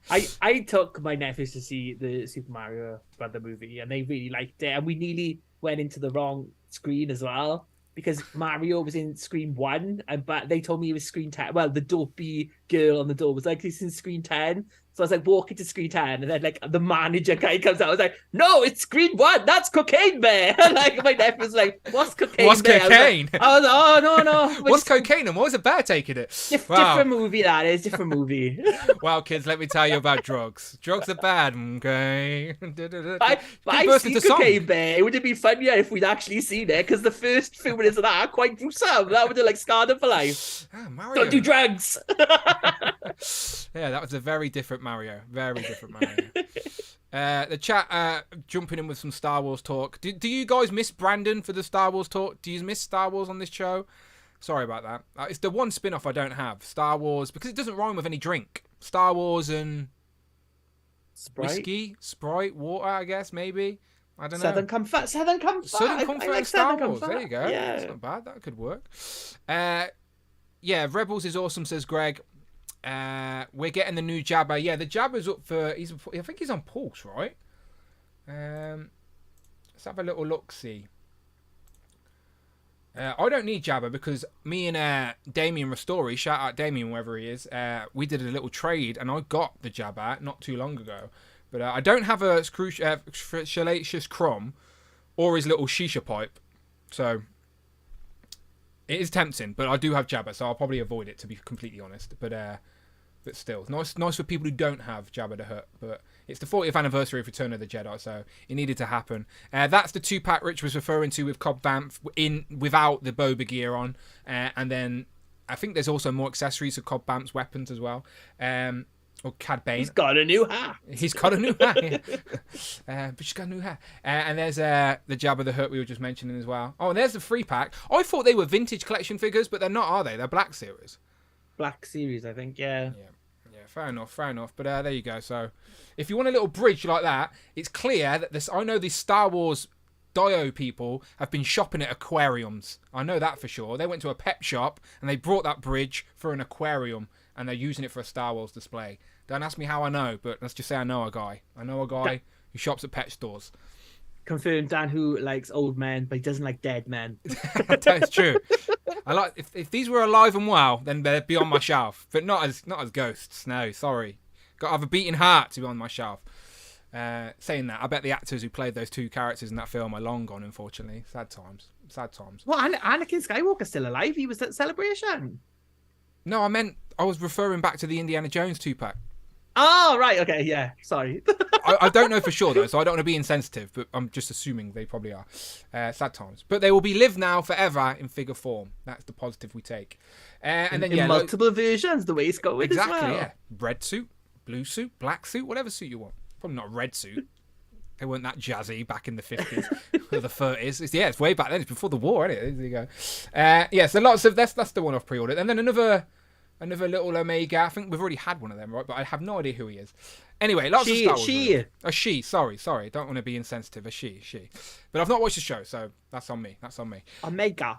I took my nephews to see the Super Mario Brother movie, and they really liked it. And we nearly went into the wrong screen as well, because Mario was in screen 1, but they told me he was screen 10. Well, the dopey girl on the door was like, he's in screen 10. So I was like, walking to screen 10, and then like the manager guy comes out. I was like, no, it's screen 1. That's Cocaine Bear. Like my nephew was like, what's Cocaine What's Bear? cocaine? I was like, oh no. What's cocaine and why was a bear taking it? Different movie, that is. Different movie. Well, kids, let me tell you about drugs. Drugs are bad, okay? I've seen Cocaine Bear. It would have been funnier if we'd actually seen it, because the first few minutes of that are quite gruesome. That would have like scarred him for life. Mario. Don't do drugs. Yeah, that was a very different Mario. Very different Mario. The chat jumping in with some Star Wars talk. Do you guys miss Brandon for the Star Wars talk? Do you miss Star Wars on this show? Sorry about that. It's the one spin-off I don't have. Star Wars, because it doesn't rhyme with any drink. Star Wars and... Whiskey? Sprite? Water, I guess, maybe? I don't know. Southern Comfort. Southern Comfort and Star Wars. Comfort. There you go. Yeah. That's not bad. That could work. Yeah, Rebels is awesome, says Greg. We're getting the new Jabba. Yeah, the Jabba's up for... I think he's on Pulse, right? Let's have a little look-see. I don't need Jabba because me and Damien Ristori, shout out Damien wherever he is, we did a little trade and I got the Jabba not too long ago. But I don't have a Salacious Crom or his little shisha pipe. So it is tempting, but I do have Jabba, so I'll probably avoid it, to be completely honest. But still, nice for people who don't have Jabba the Hutt. But it's the 40th anniversary of Return of the Jedi, so it needed to happen. That's the 2-pack Rich was referring to with Cobb Vanth without the Boba gear on. And then I think there's also more accessories of Cobb Vanth's weapons as well. Or Cad Bane. He's got a new hat. He's got a new hat, yeah. But she's got a new hat. And there's the Jabba the Hutt we were just mentioning as well. Oh, and there's the 3-pack. I thought they were vintage collection figures, but they're not, are they? They're Black Series. Black Series, I think, yeah. Yeah, fair enough. But there you go. So if you want a little bridge like that, it's clear that I know these Star Wars Dio people have been shopping at aquariums. I know that for sure. They went to a pet shop and they brought that bridge for an aquarium and they're using it for a Star Wars display. Don't ask me how I know, but let's just say I know a guy. Who shops at pet stores. Confirmed Dan who likes old men, but he doesn't like dead men. That's true. I like if these were alive and well, then they'd be on my shelf, but not as ghosts. No, sorry. Got to have a beating heart to be on my shelf. Saying that, I bet the actors who played those 2 characters in that film are long gone, unfortunately. Sad times. Sad times. Well, Anakin Skywalker's still alive. He was at Celebration. No, I was referring back to the Indiana Jones 2-pack. Oh, right. Okay. Yeah. Sorry. I don't know for sure, though, so I don't want to be insensitive, but I'm just assuming they probably are. Sad times. But they will be lived now forever in figure form. That's the positive we take. And then, in multiple versions, the way it's going exactly, as well. Yeah. Red suit, blue suit, black suit, whatever suit you want. Probably not a red suit. They weren't that jazzy back in the 50s or the 30s. It's way back then. It's before the war, isn't it? There you go. So lots of... That's the one I've pre-ordered. And then another little Omega. I think we've already had one of them, right? But I have no idea who he is. Anyway, lots of Star Wars. A she. Sorry. Don't want to be insensitive. A she. But I've not watched the show, so that's on me. Omega.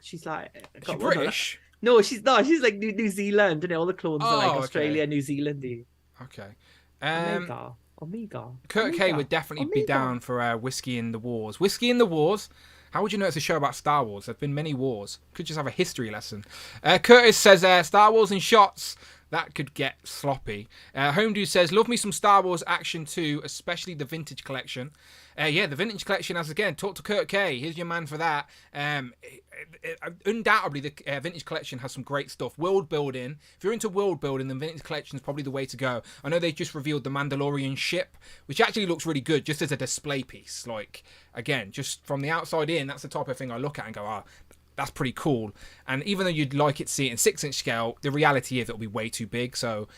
She's like... Is she British? No, she's not. She's like New Zealand, and all the clones are like Australia, okay. New Zealand. Okay. Omega. Kurt K would definitely be down for Whiskey in the Wars. Whiskey in the Wars. How would you know it's a show about Star Wars? There've been many wars. Could just have a history lesson. Curtis says Star Wars in shots. That could get sloppy. Home Dude says, love me some Star Wars action too, especially the vintage collection. The vintage collection, as again, talk to Kurt K. Here's your man for that. Undoubtedly, the vintage collection has some great stuff. World building. If you're into world building, then vintage collection is probably the way to go. I know they just revealed the Mandalorian ship, which actually looks really good, just as a display piece. Like, again, just from the outside in, that's the type of thing I look at and go, that's pretty cool. And even though you'd like it to see it in 6-inch scale, the reality is it'll be way too big. So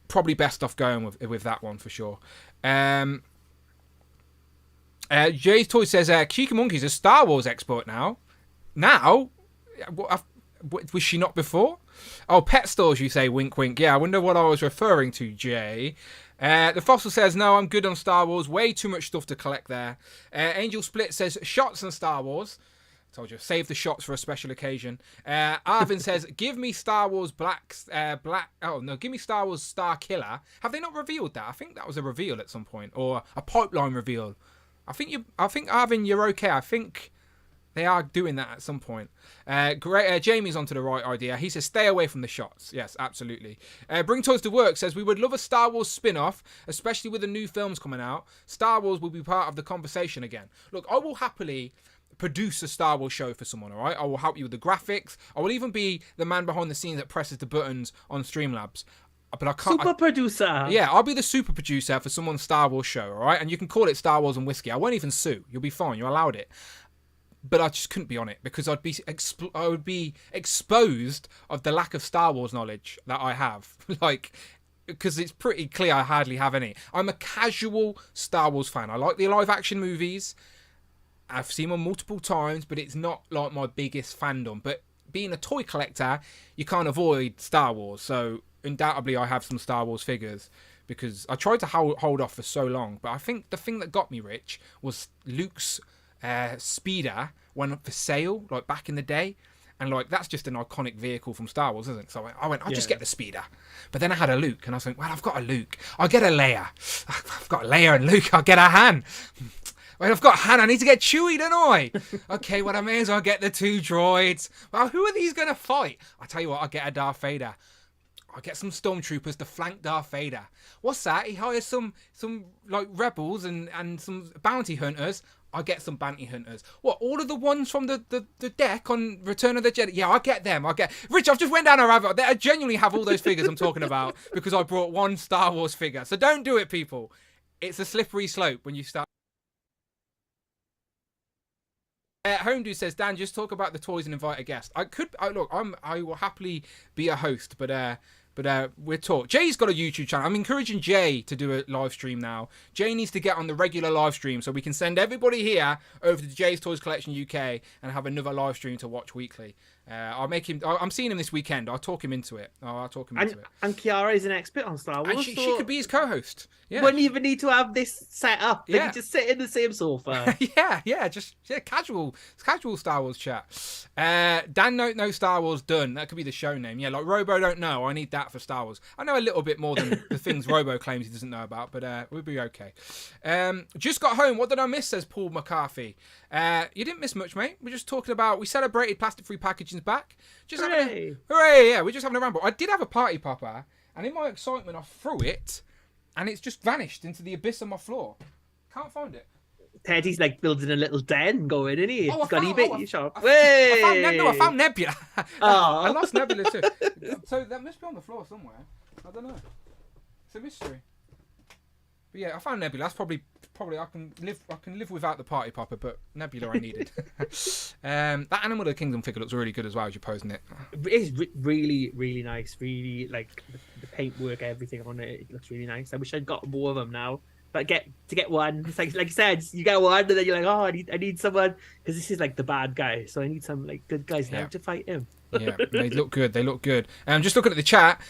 probably best off going with that one for sure. Jay's Toy says, Kika Monkey's a Star Wars expert now. Now? Was she not before? Oh, pet stores, you say, wink, wink. Yeah, I wonder what I was referring to, Jay. The Fossil says, no, I'm good on Star Wars. Way too much stuff to collect there. Angel Split says, shots on Star Wars. Told you, save the shots for a special occasion. Arvin says, give me Star Wars give me Star Wars Star Killer. Have they not revealed that? I think that was a reveal at some point, or a pipeline reveal. I think Arvin, you're okay. I think they are doing that at some point. Jamie's onto the right idea. He says, stay away from the shots. Yes, absolutely. Bring Toys to Work says, we would love a Star Wars spin-off, especially with the new films coming out. Star Wars will be part of the conversation again. Look, I will happily produce a Star Wars show for someone, all right? I will help you with the graphics. I will even be the man behind the scenes that presses the buttons on Streamlabs. But I can't... Super producer. Yeah, I'll be the super producer for someone's Star Wars show, all right? And you can call it Star Wars and Whiskey. I won't even sue. You'll be fine. You're allowed it. But I just couldn't be on it because I would be exposed of the lack of Star Wars knowledge that I have. Because it's pretty clear I hardly have any. I'm a casual Star Wars fan. I like the live-action movies. I've seen them multiple times, but it's not like my biggest fandom. But being a toy collector, you can't avoid Star Wars. So undoubtedly I have some Star Wars figures because I tried to hold off for so long. But I think the thing that got me rich was Luke's speeder went up for sale, like back in the day. And like that's just an iconic vehicle from Star Wars, isn't it? So I went, I'll just get the speeder. But then I had a Luke, and I was like, well, I've got a Luke. I'll get a Leia. I've got a Leia and Luke. I'll get a Han. Well, I've got Han. I need to get Chewie, don't I? Okay, well, I may as well get the 2 droids. Well, who are these going to fight? I'll tell you what, I'll get a Darth Vader. I'll get some stormtroopers to flank Darth Vader. What's that? He hires some like rebels and some bounty hunters. I'll get some bounty hunters. What, all of the ones from the deck on Return of the Jedi? Yeah, I'll get them. Rich, I've just went down a rabbit hole. I genuinely have all those figures I'm talking about because I brought one Star Wars figure. So don't do it, people. It's a slippery slope when you start. Home Dude says, Dan, just talk about the toys and invite a guest. I will happily be a host, but we're talk. Jay's got a YouTube channel. I'm encouraging Jay to do a live stream now. Jay needs to get on the regular live stream so we can send everybody here over to Jay's Toys Collection UK and have another live stream to watch weekly. I'll make him. I'm seeing him this weekend. I'll talk him into it. And Kiara is an expert on Star Wars. And she could be his co-host. Yeah. Wouldn't even need to have this set up. They Yeah. could just sit in the same sofa. just casual Star Wars chat. Dan no Star Wars done. That could be the show name. Yeah, like Robo don't know. I need that for Star Wars. I know a little bit more than the things Robo claims he doesn't know about, but we'll be okay. Just got home. What did I miss? Says Paul McCarthy. You didn't miss much, mate. We're just talking about. We celebrated plastic-free packaging's back. Hooray! Yeah, we're just having a ramble. I did have a party popper, and in my excitement, I threw it, and it's just vanished into the abyss of my floor. Can't find it. Teddy's like building a little den going, isn't he? Oh, He's got eBay shop. I found Nebula. I Oh. lost Nebula too. So that must be on the floor somewhere. I don't know. It's a mystery. But yeah, I found Nebula. That's probably I can live without the party popper, but Nebula I needed. That Animal of the Kingdom figure looks really good as well as you're posing it. It's really, really nice. Really, like the paintwork, everything on it. It looks really nice. I wish I'd got more of them now. But to get one, it's like you said, you get one, and then you're like, oh, I need someone, because this is like the bad guy, so I need some like good guys now to fight him. Yeah, they look good. They look good. Just looking at the chat,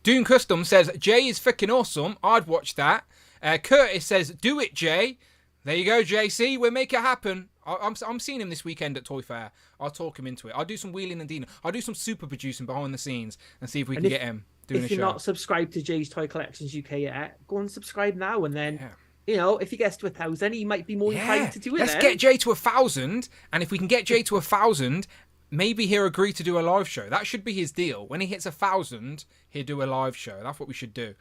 Dune Custom says Jay is freaking awesome. I'd watch that. Curtis says, do it, Jay. There you go, JC. We'll make it happen. I'm seeing him this weekend at Toy Fair. I'll talk him into it. I'll do some wheeling and dealing. I'll do some super producing behind the scenes and see if we can get him doing a show. If you're not subscribed to Jay's Toy Collections UK yet, go and subscribe now, and then you know, if he gets to 1,000, he might be more inclined to do it. Let's get Jay to 1,000, and if we can get Jay to 1,000, maybe he'll agree to do a live show. That should be his deal. When he hits 1,000, he'll do a live show. That's what we should do.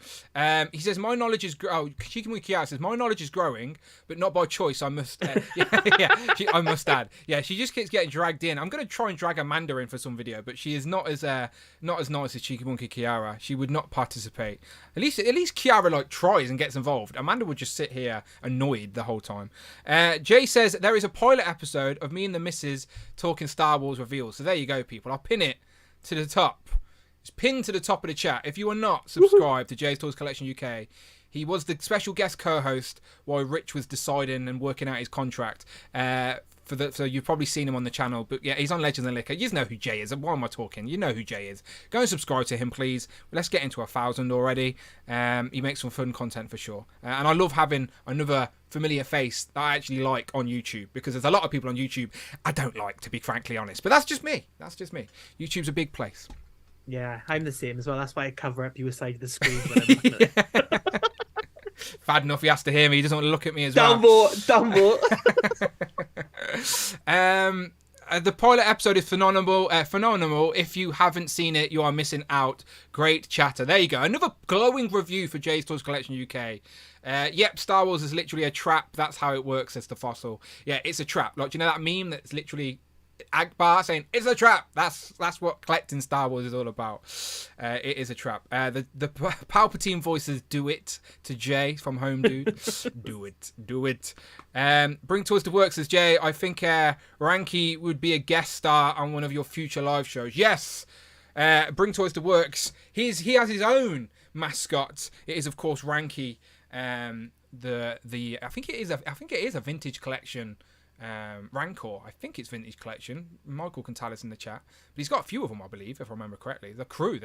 He says, my knowledge is... Shikimui Kiara says, my knowledge is growing, but not by choice. I must... I must add. Yeah, she just keeps getting dragged in. I'm going to try and drag Amanda in for some video, but she is not as nice as Shikimui Kiara. She would not participate. At least Kiara like tries and gets involved. Amanda would just sit here annoyed the whole time. Jay says, there is a pilot episode of me and the missus talking Star Wars reveals. So there you go, people. I'll pin it to the top. It's pinned to the top of the chat. If you are not subscribed to Jay's Toys Collection UK, he was the special guest co-host while Rich was deciding and working out his contract. So you've probably seen him on the channel. But yeah, he's on Legends and Liquor. You know who Jay is. Why am I talking? You know who Jay is. Go and subscribe to him, please. Let's get into 1,000 already. He makes some fun content for sure. And I love having another familiar face that I actually like on YouTube, because there's a lot of people on YouTube I don't like, to be frankly honest. But that's just me. YouTube's a big place. Yeah, I'm the same as well. That's why I cover up your side of the screen when I'm looking at it. Bad enough he has to hear me. He doesn't want to look at me as well. Dumbo. The pilot episode is phenomenal. If you haven't seen it, you are missing out. Great chatter. There you go. Another glowing review for Jay's Toys Collection UK. Yep, Star Wars is literally a trap. That's how it works, says the Fossil. Yeah, it's a trap. Like, do you know that meme that's literally Akbar saying it's a trap? That's what collecting Star Wars is all about. It is a trap. The Palpatine voices do it to Jay from Home Dude. do it. Bring Toys to Work says, Jay, I think Ranky would be a guest star on one of your future live shows. Yes. Bring Toys to Works. He has his own mascot. It is of course Ranky. I think it is a vintage collection. Rancor, I think it's vintage collection. Michael can tell us in the chat, but he's got a few of them, I believe, if I remember correctly. The crew,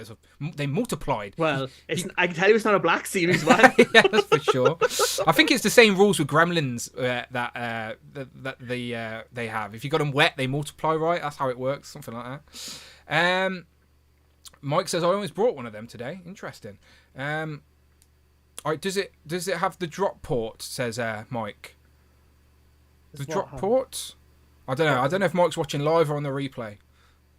they multiplied. Well, I can tell you it's not a Black Series one. Yeah, that's for sure. I think it's the same rules with Gremlins that they have. If you got them wet, they multiply, right? That's how it works, something like that. Mike says I almost brought one of them today. Interesting. Does it have the drop port? Says Mike. The drop port? I don't know. I don't know if Mike's watching live or on the replay.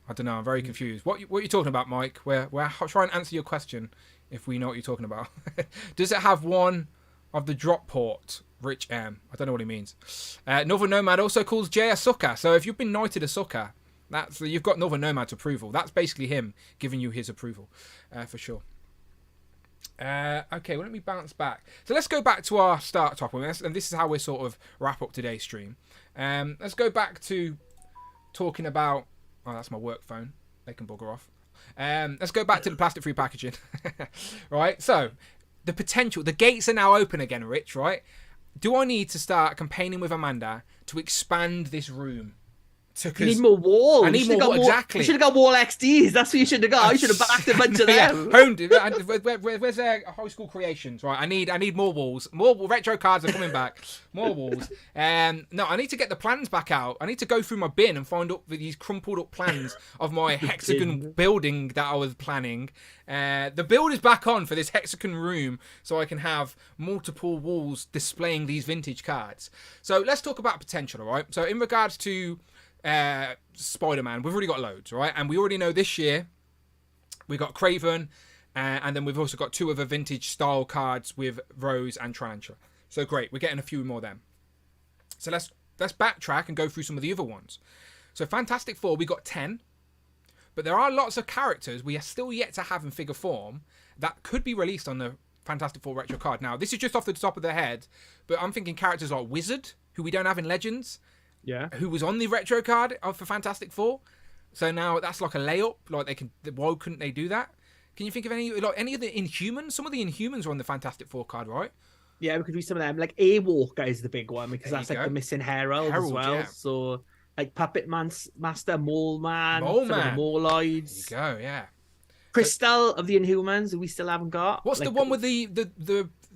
I don't know. I'm very confused. What are you talking about, Mike? We're trying to answer your question if we know what you're talking about. Does it have one of the drop port? Rich M. I don't know what he means. Northern Nomad also calls Jay a sucker. So if you've been knighted a sucker, you've got Northern Nomad's approval. That's basically him giving you his approval, for sure. Okay, well, let me bounce back. So let's go back to our start topic, and this is how we sort of wrap up today's stream. Let's go back to talking about... Oh, that's my work phone. They can bugger off. Let's go back to the plastic-free packaging. Right, so the potential... The gates are now open again, Rich, right? Do I need to start campaigning with Amanda to expand this room? You need more walls. I need more walls, exactly. You should have got wall XDs. That's what you should have got. You should have backed a bunch of them. Where's high school creations? Right, I need more walls. More retro cards are coming back. More walls. No, I need to get the plans back out. I need to go through my bin and find up these crumpled up plans of my hexagon building that I was planning. The build is back on for this hexagon room, so I can have multiple walls displaying these vintage cards. So let's talk about potential, all right? So in regards to Spider-Man, we've already got loads, right? And we already know this year we got Craven, and then we've also got two other vintage style cards with Rose and Tarantula. So great, we're getting a few more of them. So let's backtrack and go through some of the other ones. So Fantastic Four, we got 10. But there are lots of characters we are still yet to have in figure form that could be released on the Fantastic Four retro card. Now, this is just off the top of the head, but I'm thinking characters like Wizard, who we don't have in Legends, who was on the retro card for Fantastic Four. So now that's like a layup. Like why couldn't they do that? Can you think of any of the Inhumans? Some of the Inhumans are on the Fantastic Four card, right? Yeah, we could do some of them. Like A-Walker is the big one because There that's you like go. the missing Herald as well. Yeah. So like Puppet Master, Mole Man, Mole some of Man. the Moloids. There you go, yeah. Crystal of the Inhumans, who we still haven't got. What's like, the one with the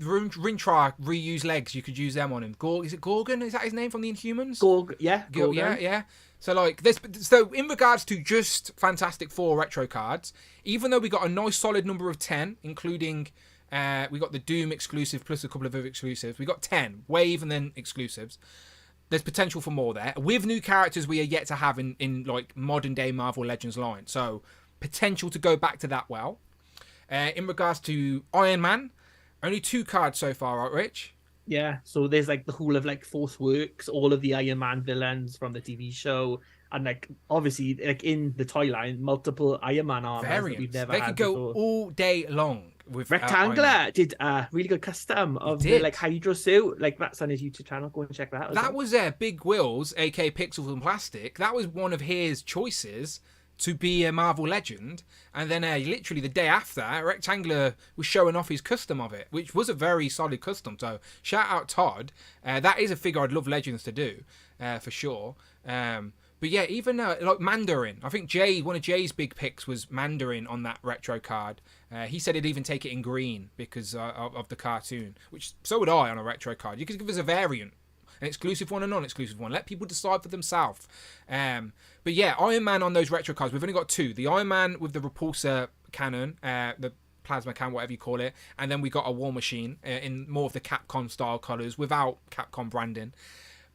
Rintrah reused legs? You could use them on him. Is it Gorgon? Is that his name from the Inhumans? Gorgon. Yeah. So like this. So in regards to just Fantastic Four retro cards, even though we got a nice solid number of 10, including we got the Doom exclusive plus a couple of other exclusives. We got 10, way even than exclusives. There's potential for more there with new characters we are yet to have in like modern day Marvel Legends line. So potential to go back to that well. In regards to Iron Man, only 2 cards so far, right, Rich? Yeah, so there's like the whole of like Force Works, all of the Iron Man villains from the TV show, and like obviously like in the toy line, multiple Iron Man armors that we've Variants. never They had could go before. all day long with Iron Rectangler Man. did a really good custom of did. the like Hydro suit. Like that's on his YouTube channel. Go and check that out. That was Big Will's, aka Pixels and Plastic. That was one of his choices to be a Marvel Legend. And then literally the day after, Rectangler was showing off his custom of it, which was a very solid custom. So shout out Todd. That is a figure I'd love Legends to do, for sure. But yeah, even like Mandarin. I think one of Jay's big picks was Mandarin on that retro card. He said he'd even take it in green because of the cartoon, which so would I on a retro card. You could give us a variant. An exclusive one, a non-exclusive one. Let people decide for themselves. But yeah, Iron Man on those retro cards. We've only got 2. The Iron Man with the repulsor cannon, the plasma cannon, whatever you call it. And then we got a War Machine in more of the Capcom style colours without Capcom branding.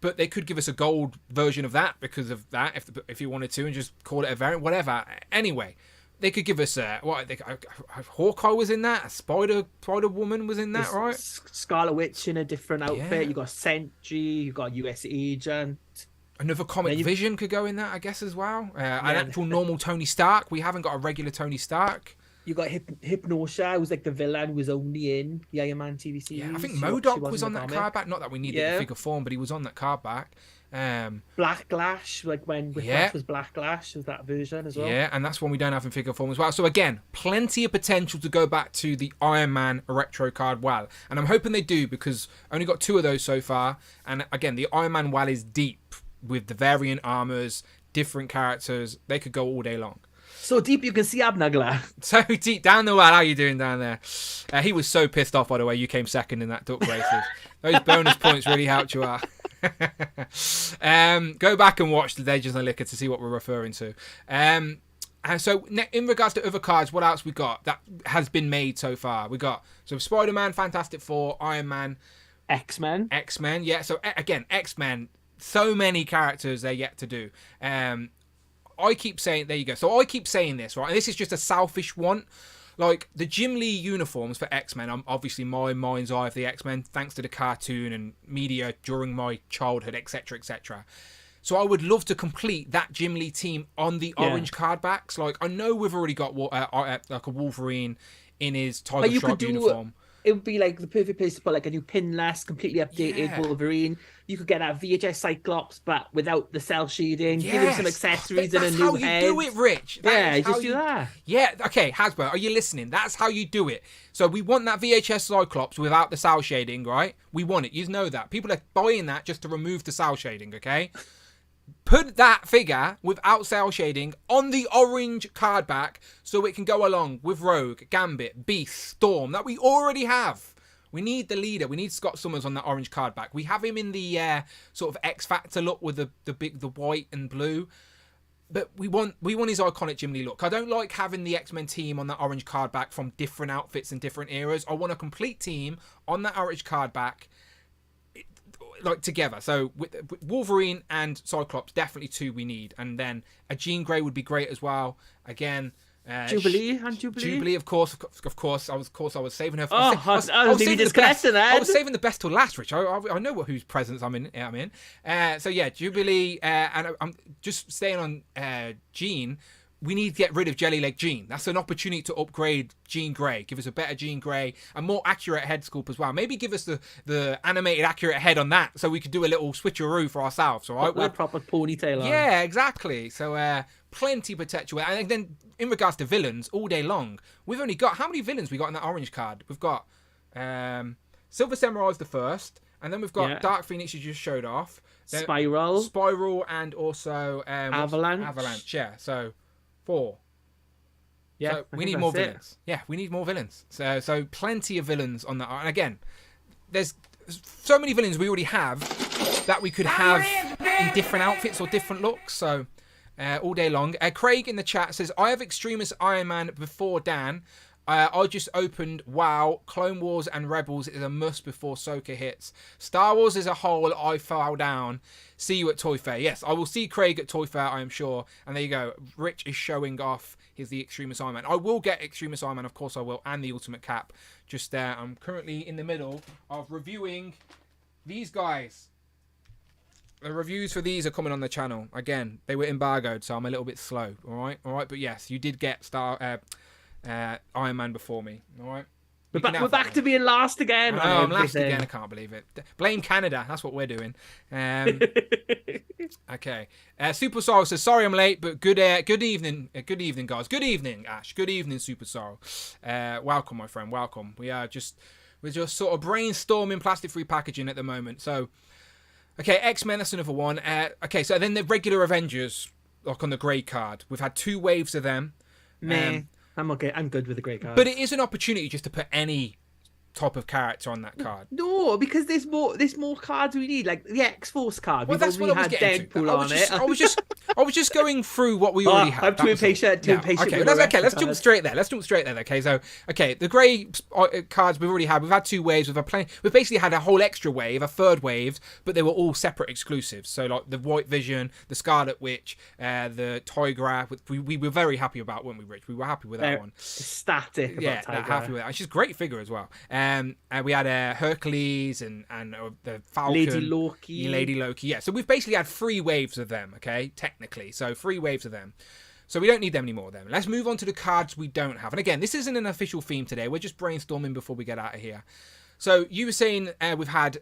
But they could give us a gold version of that because of that, if you wanted to, and just call it a variant, whatever. Anyway, they could give us Hawkeye was in that, a Spider Woman was in that, right? Scarlet Witch in a different outfit. Yeah. You got Sentry. You got US Agent. Another Comic Vision could go in that, I guess, as well. An actual normal Tony Stark. We haven't got a regular Tony Stark. You got Hypnosha, who's like the villain who was only in the Iron Man TV series. Yeah, I think She MODOK wasn't was on in the that comic. card back. Not that we needed the figure form, but he was on that card back. Blacklash, like when Whiplash was Blacklash, was that version as well. Yeah, and that's one we don't have in figure form as well. So again, plenty of potential to go back to the Iron Man retro card well. And I'm hoping they do because only got 2 of those so far. And again, the Iron Man well is deep with the variant armors, different characters. They could go all day long. So deep you can see Abnagler. So deep down the well. How you doing down there? He was so pissed off, by the way. You came second in that duck races. Those bonus points really helped you out. Go back and watch the Legends and Liquor to see what we're referring to. And so in regards to other cards, what else we got that has been made so far? We got Spider-Man, Fantastic Four, Iron Man, X-Men. Yeah. So again, X-Men. So many characters they're yet to do. I keep saying, there you go. So I keep saying this, right? And this is just a selfish one. Like, the Jim Lee uniforms for X-Men, I'm obviously my mind's eye of the X-Men, thanks to the cartoon and media during my childhood, etc., etc. So I would love to complete that Jim Lee team on the orange card backs. Like, I know we've already got like a Wolverine in his Tiger Stripe uniform. It would be like the perfect place to put like a new pinless, completely updated Wolverine. You could get that VHS Cyclops, but without the cell shading. Give him some accessories and a new head. That's how you do it, Rich. Just do that. Yeah, okay, Hasbro, are you listening? That's how you do it. So we want that VHS Cyclops without the cell shading, right? We want it. You know that. People are buying that just to remove the cell shading, okay? Put that figure without cell shading on the orange card back so it can go along with Rogue, Gambit, Beast, Storm that we already have. We need the leader. We need Scott Summers on that orange card back. We have him in the sort of X Factor look with the white and blue. But we want his iconic Jim Lee look. I don't like having the X-Men team on that orange card back from different outfits and different eras. I want a complete team on that orange card back, like together. So with Wolverine and Cyclops, definitely 2 we need. And then a Jean Grey would be great as well. Again, Jubilee and Jubilee. Jubilee, of course. I was saving her. I was maybe disconnecting I then. was saving the best till last, Rich. I know whose presents I'm in. So yeah, Jubilee, and I'm just staying on Jean. We need to get rid of Jelly Leg Jean. That's an opportunity to upgrade Jean Grey. Give us a better Jean Grey, a more accurate head sculpt as well. Maybe give us the animated accurate head on that, so we could do a little switcheroo for ourselves. All right, with a proper ponytail on. Yeah, exactly. So plenty potential. And then in regards to villains, all day long, we've only got how many villains we got in that orange card? We've got Silver Samurai's the first, and then we've got Dark Phoenix you just showed off, then Spiral, and also Avalanche. Yeah, so 4. Yeah, so we need more villains. Yeah, we need more villains. So plenty of villains on that. And again, there's so many villains we already have that we could have in different outfits or different looks. So all day long. Craig in the chat says, I have Extremis Iron Man before Dan. I just opened WoW. Clone Wars and Rebels is a must before Soka hits. Star Wars as a whole, I fell down. See you at Toy Fair. Yes, I will see Craig at Toy Fair, I am sure. And there you go. Rich is showing off the Extremis Iron Man. I will get Extremis Iron Man, of course I will, and the Ultimate Cap. Just there. I'm currently in the middle of reviewing these guys. The reviews for these are coming on the channel. Again, they were embargoed, so I'm a little bit slow. All right. But yes, you did get Iron Man before me. All right. We're back to being last again. I'm last again. I can't believe it. Blame Canada. That's what we're doing. Okay. Super Sorrow says, sorry I'm late, but good evening. Good evening, guys. Good evening, Ash. Good evening, Super Sorrow. Welcome, my friend. Welcome. We're just sort of brainstorming plastic-free packaging at the moment. So, okay, X-Men, that's another one. Okay, so then the regular Avengers, like on the grey card. We've had 2 waves of them. I'm okay. I'm good with the grey card. But it is an opportunity just to put any type of character on that card. No, because there's more cards we need, like the X-Force card. Well, that's what I was getting to. I was just going through what we already have. I'm too impatient. Okay, that's okay. Let's jump straight there. Okay, so the grey cards we've already had. We've had 2 waves. We've basically had a whole extra wave, a 3rd wave, but they were all separate exclusives. So like the White Vision, the Scarlet Witch, the Tigra. We were very happy about, weren't we, Rich? We were happy with that one. Ecstatic about Tigra. Happy with that. And she's a great figure as well. We had Hercules and the Falcon, Lady Loki. Yeah, so we've basically had 3 waves of them. Okay, technically, so 3 waves of them. So we don't need them anymore. Then let's move on to the cards we don't have. And again, this isn't an official theme today. We're just brainstorming before we get out of here. So you were saying we've had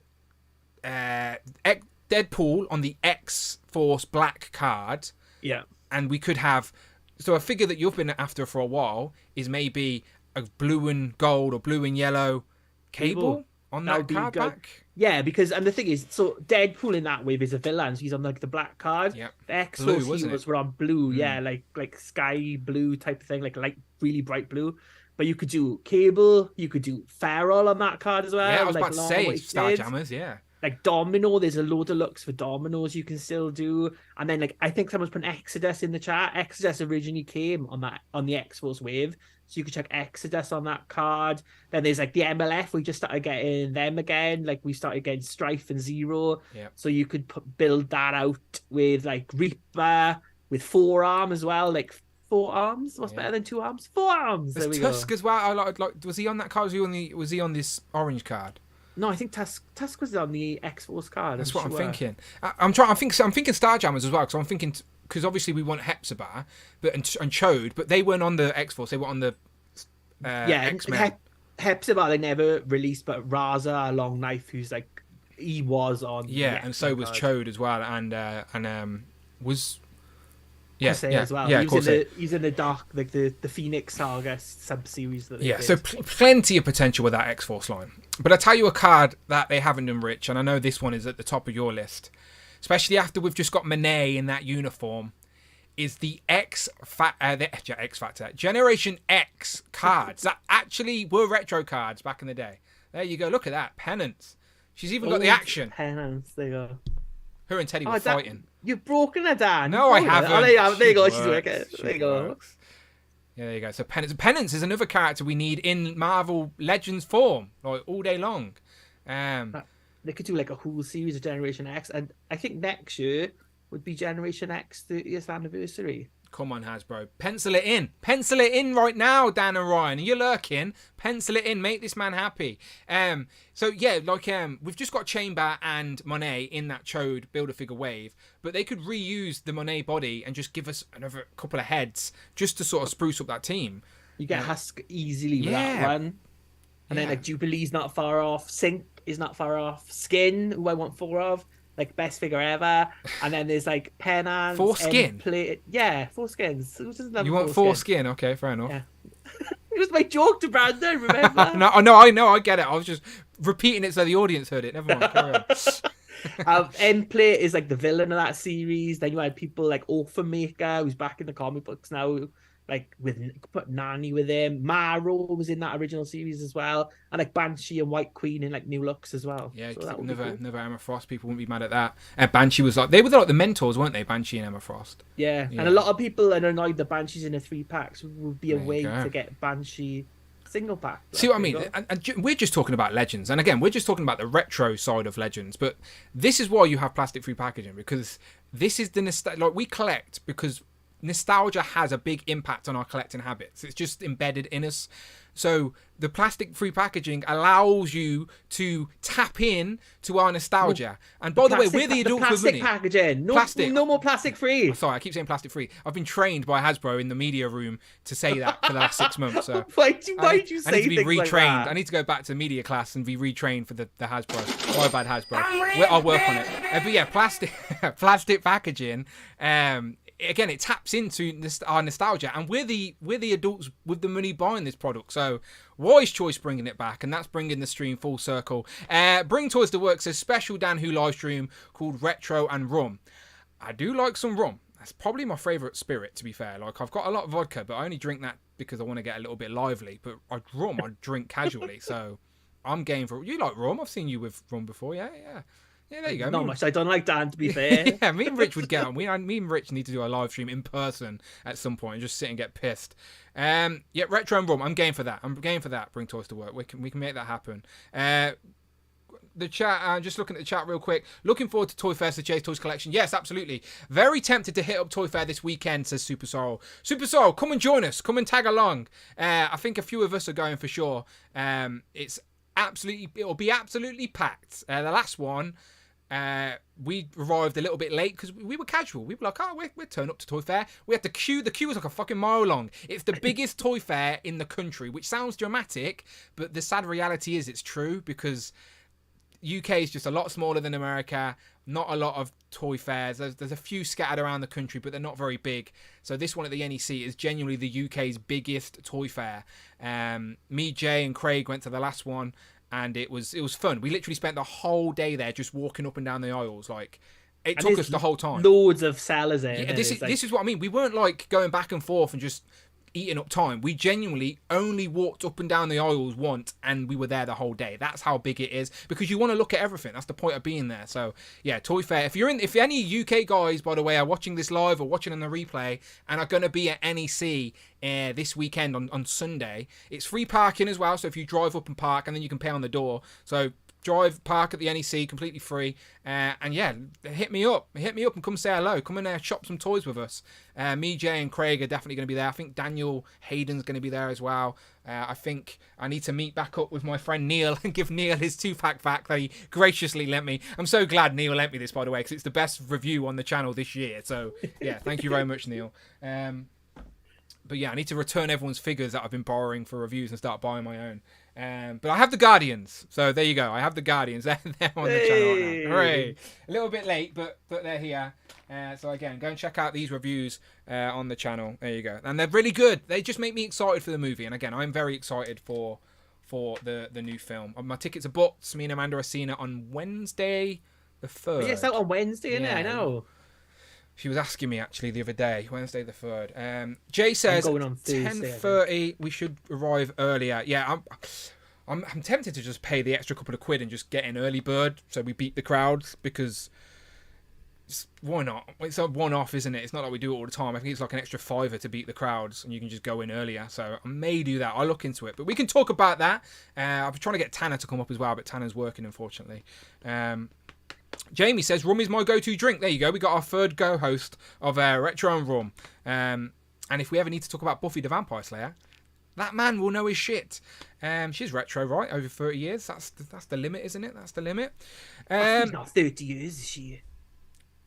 Deadpool on the X-Force Black card. Yeah, and we could have. So a figure that you've been after for a while is maybe a blue and gold or blue and yellow Cable on that card back. Yeah, because and the thing is, so Deadpool in that wave is a villain. So he's on like the black card. Yeah, the X-Force heroes were on blue. Yeah, like sky blue type of thing, like really bright blue. But you could do Cable, you could do Feral on that card as well. Yeah, I was about to say Starjammers. Yeah. Like Domino, there's a load of looks for Dominoes you can still do. And then like I think someone's put Exodus in the chat. Exodus originally came on the X-Force wave. So you could check Exodus on that card. Then there's like the MLF. We just started getting them again. Like we started getting Strife and Zero. Yeah. So you could build that out with like Reaper, with 4 arm as well. Like 4 arms. What's better than 2 arms? 4 arms. There's Tusk as well. I like. Was he on that card? Was he on this orange card? No, I think Tusk was on the X-Force card. That's what I'm thinking. I'm thinking Starjammers as well, because I'm thinking. Because obviously we want Hepzibah and Chode, but they weren't on the X-Force. They were on the X-Men. Hepzibah they never released, but Raza, a long knife, who's like he was on. Yeah, and so was Chode as well, and was as well. Yeah, he's in the dark, like the Phoenix Saga sub series. So plenty of potential with that X-Force line. But I tell you a card that they haven't done, Rich, and I know this one is at the top of your list. Especially after we've just got Monet in that uniform, is the X Factor Generation X cards that actually were retro cards back in the day. There you go. Look at that. Penance. She's even got the action. Penance. There you go. Her and Teddy were fighting. You've broken her, Dan. No, I haven't. There you go. She's working. There you go. Yeah, there you go. So Penance is another character we need in Marvel Legends form, like all day long. They could do like a whole series of Generation X, and I think next year would be Generation X 30th anniversary. Come on, Hasbro. Pencil it in. Pencil it in right now, Dan and Ryan. You're lurking. Pencil it in. Make this man happy. So, yeah, like, we've just got Chamber and Monet in that Chode Build-A-Figure wave, but they could reuse the Monet body and just give us another couple of heads just to sort of spruce up that team. You get Husk easily with that one. And then, like, Jubilee's not far off. Sync is not far off. Skin, who I want 4 of. Like, best figure ever. And then there's, like, Penance. 4 skin? 4 skins. Who doesn't have You want 4 skin? Okay, fair enough. Yeah. It was my joke to Brandon, remember? No, I know, I get it. I was just repeating it so the audience heard it. Never mind, carry on. End Plate is, like, the villain of that series. Then you had people like Orphan Maker, who's back in the comic books now. Like, put Nani with him. Maro was in that original series as well. And, like, Banshee and White Queen in, like, new looks as well. Yeah, so never Emma Frost. People wouldn't be mad at that. Banshee was like, they were like the mentors, weren't they? Banshee and Emma Frost. Yeah. And a lot of people are annoyed that Banshee's in a 3-pack. So it would be a way to get Banshee single pack. See what I mean? And we're just talking about Legends. And again, we're just talking about the retro side of Legends. But this is why you have plastic-free packaging, because this is the like, we collect because nostalgia has a big impact on our collecting habits. It's just embedded in us. So the plastic-free packaging allows you to tap in to our nostalgia. And by the way, we're the adults with money. Plastic packaging. No more plastic-free. Sorry, I keep saying plastic-free. I've been trained by Hasbro in the media room to say that for the last 6 months. So why did you say I need to be things retrained. like that? I need to go back to media class and be retrained for the Hasbro. My bad, Hasbro. I'll work on it. But yeah, plastic packaging. Again, it taps into our nostalgia, and we're the adults with the money buying this product. So, wise choice bringing it back, and that's bringing the stream full circle. Bring Toys to Work says special Dan Who live stream called Retro and Rum. I do like some rum. That's probably my favourite spirit, to be fair. Like, I've got a lot of vodka, but I only drink that because I want to get a little bit lively. But rum, I drink casually, so I'm game for it. You like rum? I've seen you with rum before, yeah. Yeah, there you go. Not much. I don't like Dan, to be fair. Yeah, me and Rich would get on. Me and Rich need to do a live stream in person at some point and just sit and get pissed. Yeah, Retro and Rum. I'm game for that. Bring Toys to Work. We can make that happen. The chat, just looking at the chat real quick. Looking forward to Toy Fair, the Chase Toys collection. Yes, absolutely. Very tempted to hit up Toy Fair this weekend, says Super Sorrel. Super Sorrel, come and join us. Come and tag along. I think a few of us are going for sure. It'll be absolutely packed. The last one, we arrived a little bit late because we were casual. We were like, we're turning up to Toy Fair. We had the queue. The queue was like a fucking mile long. It's the biggest toy fair in the country, which sounds dramatic, but the sad reality is it's true, because UK is just a lot smaller than America. Not a lot of toy fairs. There's a few scattered around the country, but they're not very big. So this one at the NEC is genuinely the UK's biggest toy fair. Me, Jay, and Craig went to the last one, and it was fun. We literally spent the whole day there just walking up and down the aisles. Like, it took us the whole time. Loads of sellers in. Yeah, this is what I mean. We weren't like going back and forth and just eating up time. We genuinely only walked up and down the aisles once, and we were there the whole day. That's how big it is, because you want to look at everything. That's the point of being there. So yeah, Toy Fair. If any UK guys, by the way, are watching this live or watching on the replay and are going to be at NEC this weekend on Sunday, it's free parking as well. So if you drive up and park, and then you can pay on the door. So park at the NEC, completely free, and yeah, hit me up and come say hello. Come in there, shop some toys with us. Me, Jay, and Craig are definitely going to be there. I think Daniel Hayden's going to be there as well. I think I need to meet back up with my friend Neil and give Neil his 2-pack back that he graciously lent me. I'm so glad Neil lent me this, by the way, because it's the best review on the channel this year. So yeah, thank you very much, Neil. But yeah, I need to return everyone's figures that I've been borrowing for reviews and start buying my own. But I have the Guardians, so there you go. I have the Guardians. They're on the channel right now. Hooray! A little bit late, but they're here. So again, go and check out these reviews on the channel. There you go, and they're really good. They just make me excited for the movie, and again, I'm very excited for the new film. My tickets are booked. Me and Amanda are seeing it on Wednesday the 3rd. It's out on Wednesday, isn't it? I know. She was asking me actually the other day, Wednesday the 3rd. Jay says 10:30. We should arrive earlier. Yeah, I'm tempted to just pay the extra couple of quid and just get in early bird so we beat the crowds, because why not? It's a one-off, isn't it? It's not like we do it all the time. I think it's like an extra £5 to beat the crowds, and you can just go in earlier. So I may do that. I'll look into it, but we can talk about that. I've been trying to get Tanner to come up as well, but Tanner's working, unfortunately. Jamie says, rum is my go-to drink. There you go. We got our third go-host of Retro and Rum. And if we ever need to talk about Buffy the Vampire Slayer, that man will know his shit. She's retro, right? Over 30 years. That's the limit, isn't it? That's the limit. She's not 30 years, is she?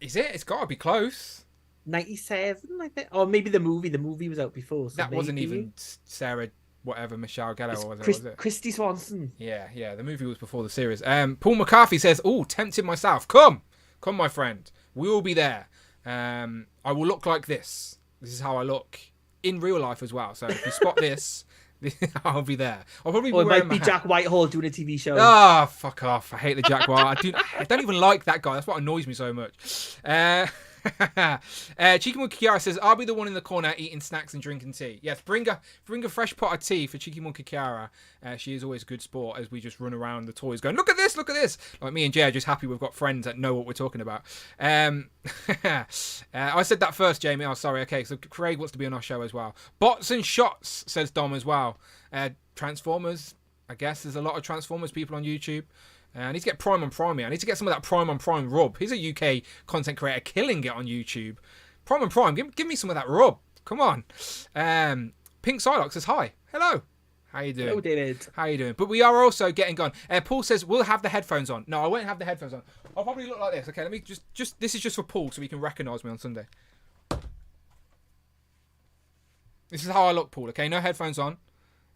Is it? It's got to be close. 97, I think. Or maybe the movie. The movie was out before. So that wasn't even Sarah, whatever, Michelle Gellar, or was it? Christy Swanson. Yeah. The movie was before the series. Paul McCarthy says, "Oh, tempted myself. Come, my friend. We will be there. I will look like this. This is how I look in real life as well. So if you spot this, I'll be there. I'll probably be or it wearing might be Jack Whitehall doing a TV show. Ah, fuck off. I hate the Jack White. I don't even like that guy. That's what annoys me so much. Chikimoon Kiara says, I'll be the one in the corner eating snacks and drinking tea. Yes, bring a fresh pot of tea for Chikimoon Kiara. She is always a good sport as we just run around the toys going, look at this. Like me and Jay are just happy we've got friends that know what we're talking about. I said that first, Jamie. Oh, sorry. Okay, so Craig wants to be on our show as well. Bots and shots, says Dom as well. Transformers. I guess there's a lot of Transformers people on YouTube. I need to get Prime on Prime here. I need to get some of that Prime on Prime rub. He's a UK content creator killing it on YouTube. Prime on Prime, give me some of that rub. Come on. Pink Psylocke says hi. Hello. How you doing? Hello, David. How you doing? But we are also getting gone. Paul says we'll have the headphones on. No, I won't have the headphones on. I'll probably look like this. Okay, let me just this is just for Paul so he can recognise me on Sunday. This is how I look, Paul. Okay, no headphones on,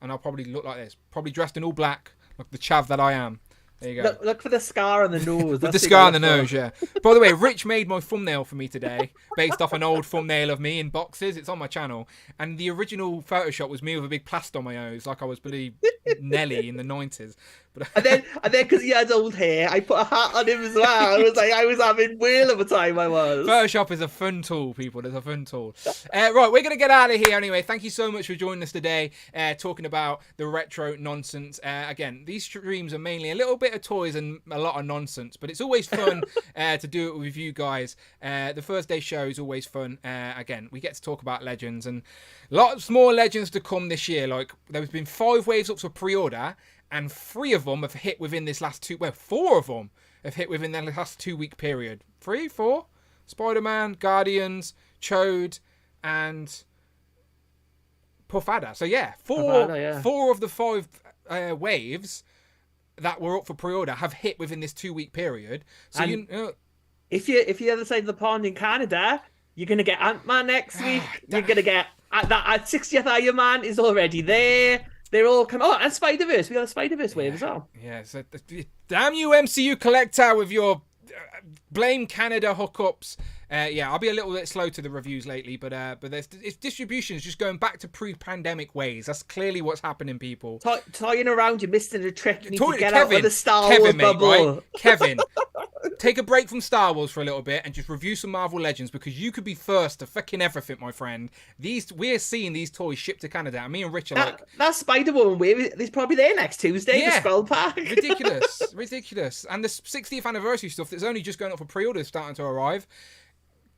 and I'll probably look like this. Probably dressed in all black, like the chav that I am. There you go. Look for the scar on the nose. With the scar on the nose, yeah. By the way, Rich made my thumbnail for me today, based off an old thumbnail of me in boxes. It's on my channel. And the original Photoshop was me with a big plaster on my nose, like I was Billy Nelly in the 90s. But and then because he had old hair, I put a hat on him as well. I was having whale of a time. I was. Photoshop is a fun tool, people. It's a fun tool. Right, we're going to get out of here anyway. Thank you so much for joining us today, talking about the retro nonsense. Again, these streams are mainly a little bit of toys and a lot of nonsense, but it's always fun to do it with you guys. The Thursday show is always fun. Again, we get to talk about legends and lots more legends to come this year. Like, there's been 5 waves up for pre-order, and 3 of them have hit within this last 4 of them have hit within the last 2-week period. 3, 4? Spider-Man, Guardians, Chode, and Puff Adder. So yeah, 4 of the 5 waves that were up for pre-order have hit within this 2-week period. So if you're the other side of the pond in Canada, you're gonna get Ant-Man next week. You're gonna get that 60th Iron Man is already there. They're all coming. Oh, and Spider-Verse. We got a Spider-Verse wave as well. Yeah. So damn you, MCU Collector, with your blame Canada hookups. I'll be a little bit slow to the reviews lately, but its distribution is just going back to pre-pandemic ways. That's clearly what's happening, people. Toying around, you're missing a trick. You need to get out of the Star Wars bubble. Right? Kevin, take a break from Star Wars for a little bit and just review some Marvel Legends, because you could be first to fucking everything, my friend. We're seeing these toys shipped to Canada, and me and Rich are that Spider-Woman wave is probably there next Tuesday. Yeah, the scroll pack. ridiculous. And the 60th anniversary stuff that's only just going up for pre-order is starting to arrive.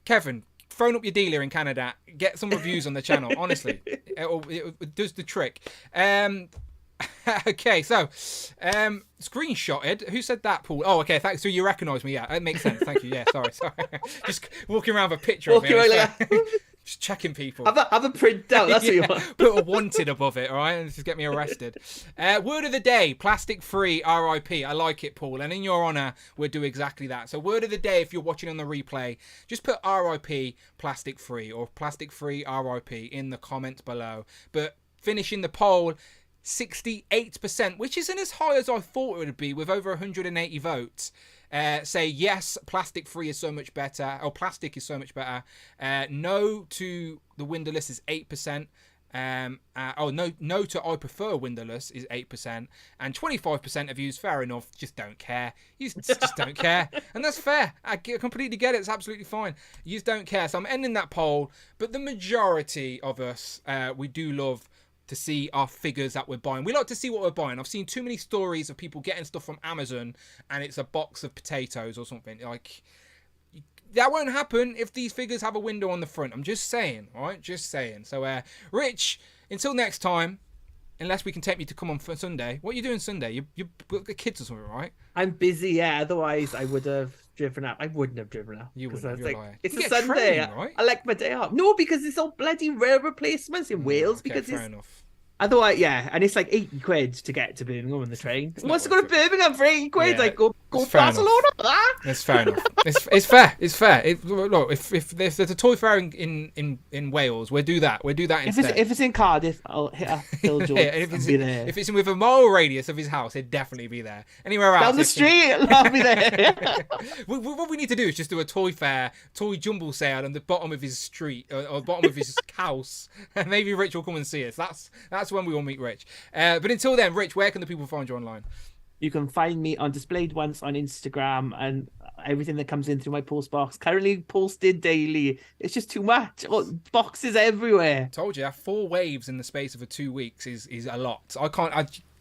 Kevin, phone up your dealer in Canada, get some reviews on the channel. Honestly, it does the trick. Okay, so screenshotted. Who said that, Paul? Oh, okay. Thanks. So you recognise me? Yeah, that makes sense. Thank you. Yeah, sorry. Just walking around with a picture of me. Just checking people. Have a printout. That's what you want. Put a wanted above it, all right? And just get me arrested. Word of the day: plastic-free RIP. I like it, Paul. And in your honour, we'll do exactly that. So, word of the day: if you're watching on the replay, just put RIP plastic-free or plastic-free RIP in the comments below. But finishing the poll, 68%, which isn't as high as I thought it would be, with over 180 votes. Say yes, plastic free is so much better, or plastic is so much better. No to the windowless is 8%. No to I prefer windowless is 8%, and 25% of yous, fair enough, just don't care. You just don't care, and that's fair. I completely get it. It's absolutely fine. You just don't care. So I'm ending that poll, but the majority of us, we do love to see our figures that we're buying. We like to see what we're buying. I've seen too many stories of people getting stuff from Amazon and it's a box of potatoes or something. Like, that won't happen if these figures have a window on the front. I'm just saying, all right? Just saying. So, Rich, until next time, unless we can take me to come on for Sunday. What are you doing Sunday? You've got the kids or something, right? I'm busy, yeah. Otherwise, I would have driven up. I wouldn't have driven up. You 'cause wouldn't, I was you're like, lying. it's You a get a Sunday. train, right? I like my day off. No, because it's all bloody rail replacements in Wales. Okay, Because fair it's enough. otherwise, yeah, and it's like 80 quid to get to Birmingham on the train. Who not wants to go to worth it. Birmingham for 80 quid? Yeah, Like go it's fair enough. Barcelona. Ah! It's fair enough. It's fair. It's fair. Look, if there's a toy fair in Wales, we'll do that. We'll do that instead. If it's in Cardiff, I'll hit up Phil George Yeah, if and be there. it's in with a mile radius of his house, he'd definitely be there. Anywhere else, Down the street, I'll be there. What we need to do is just do a toy fair, toy jumble sale on the bottom of his street or bottom of his house, and maybe Rich will come and see us. That's when we will meet Rich. But until then, Rich, where can the people find you online? You can find me on Displayed Once on Instagram and everything that comes in through my post box. Currently posted daily. It's just too much. Boxes everywhere. Told you, 4 waves in the space of 2 weeks is a lot.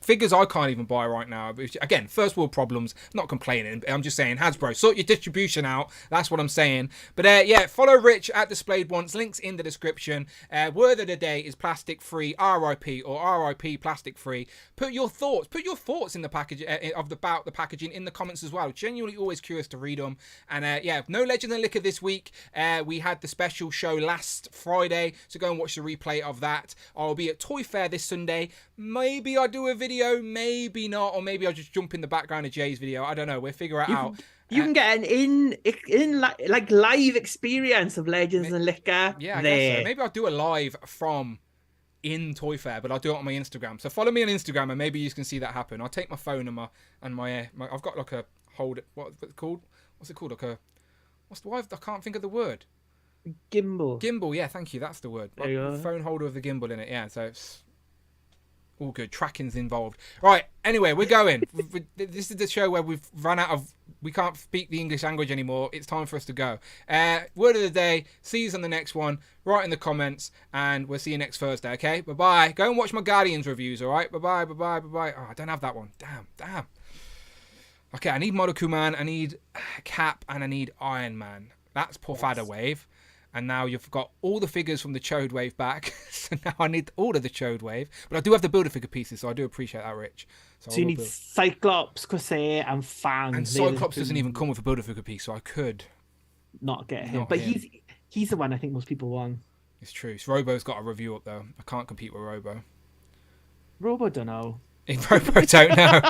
Figures I can't even buy right now. Again, first world problems. Not complaining. I'm just saying, Hasbro, sort your distribution out. That's what I'm saying. But yeah, follow Rich at Displayed Once. Links in the description. Word of the day is plastic free, RIP or RIP plastic free. Put your thoughts in the package about the packaging in the comments as well. Genuinely always curious to read them. And yeah, no Legend and Liquor this week. We had the special show last Friday, so go and watch the replay of that. I'll be at Toy Fair this Sunday. Maybe I'll do a video, maybe not, or maybe I'll just jump in the background of Jay's video. I don't know. We'll figure it out. You can get an in like live experience of Legends and Liquor. Yeah, I there. guess so. Maybe I'll do a live from in Toy Fair, but I'll do it on my Instagram. So follow me on Instagram, and maybe you can see that happen. I'll take my phone and my I've got like a hold. What's it called? Like a I can't think of the word. Gimbal. Yeah, thank you. That's the word. There you go. Phone holder with the gimbal in it. Yeah, so it's all good. Tracking's involved. Right. Anyway, we're going. This is the show where we've run out of. We can't speak the English language anymore. It's time for us to go. Word of the day. See you on the next one. Write in the comments, and we'll see you next Thursday. Okay. Bye bye. Go and watch my Guardians reviews. All right. Bye bye. Bye bye. Bye bye. Oh, I don't have that one. Damn. Okay. I need Monoku Man. I need Cap, and I need Iron Man. That's Porfada Wave. And now you've got all the figures from the Chode Wave back. So now I need all of the Chode Wave. But I do have the Build-A-Figure pieces, so I do appreciate that, Rich. So you need Cyclops, Corsair, and Fang. And Cyclops doesn't even come with a Build-A-Figure piece, so I could not get him. But he's the one I think most people want. It's true. So Robo's got a review up, though. I can't compete with Robo. Robo don't know. Robo don't know.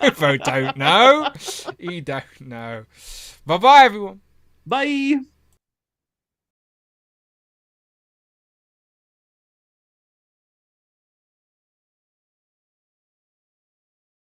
Robo don't know. He don't know. Bye-bye, everyone. Bye.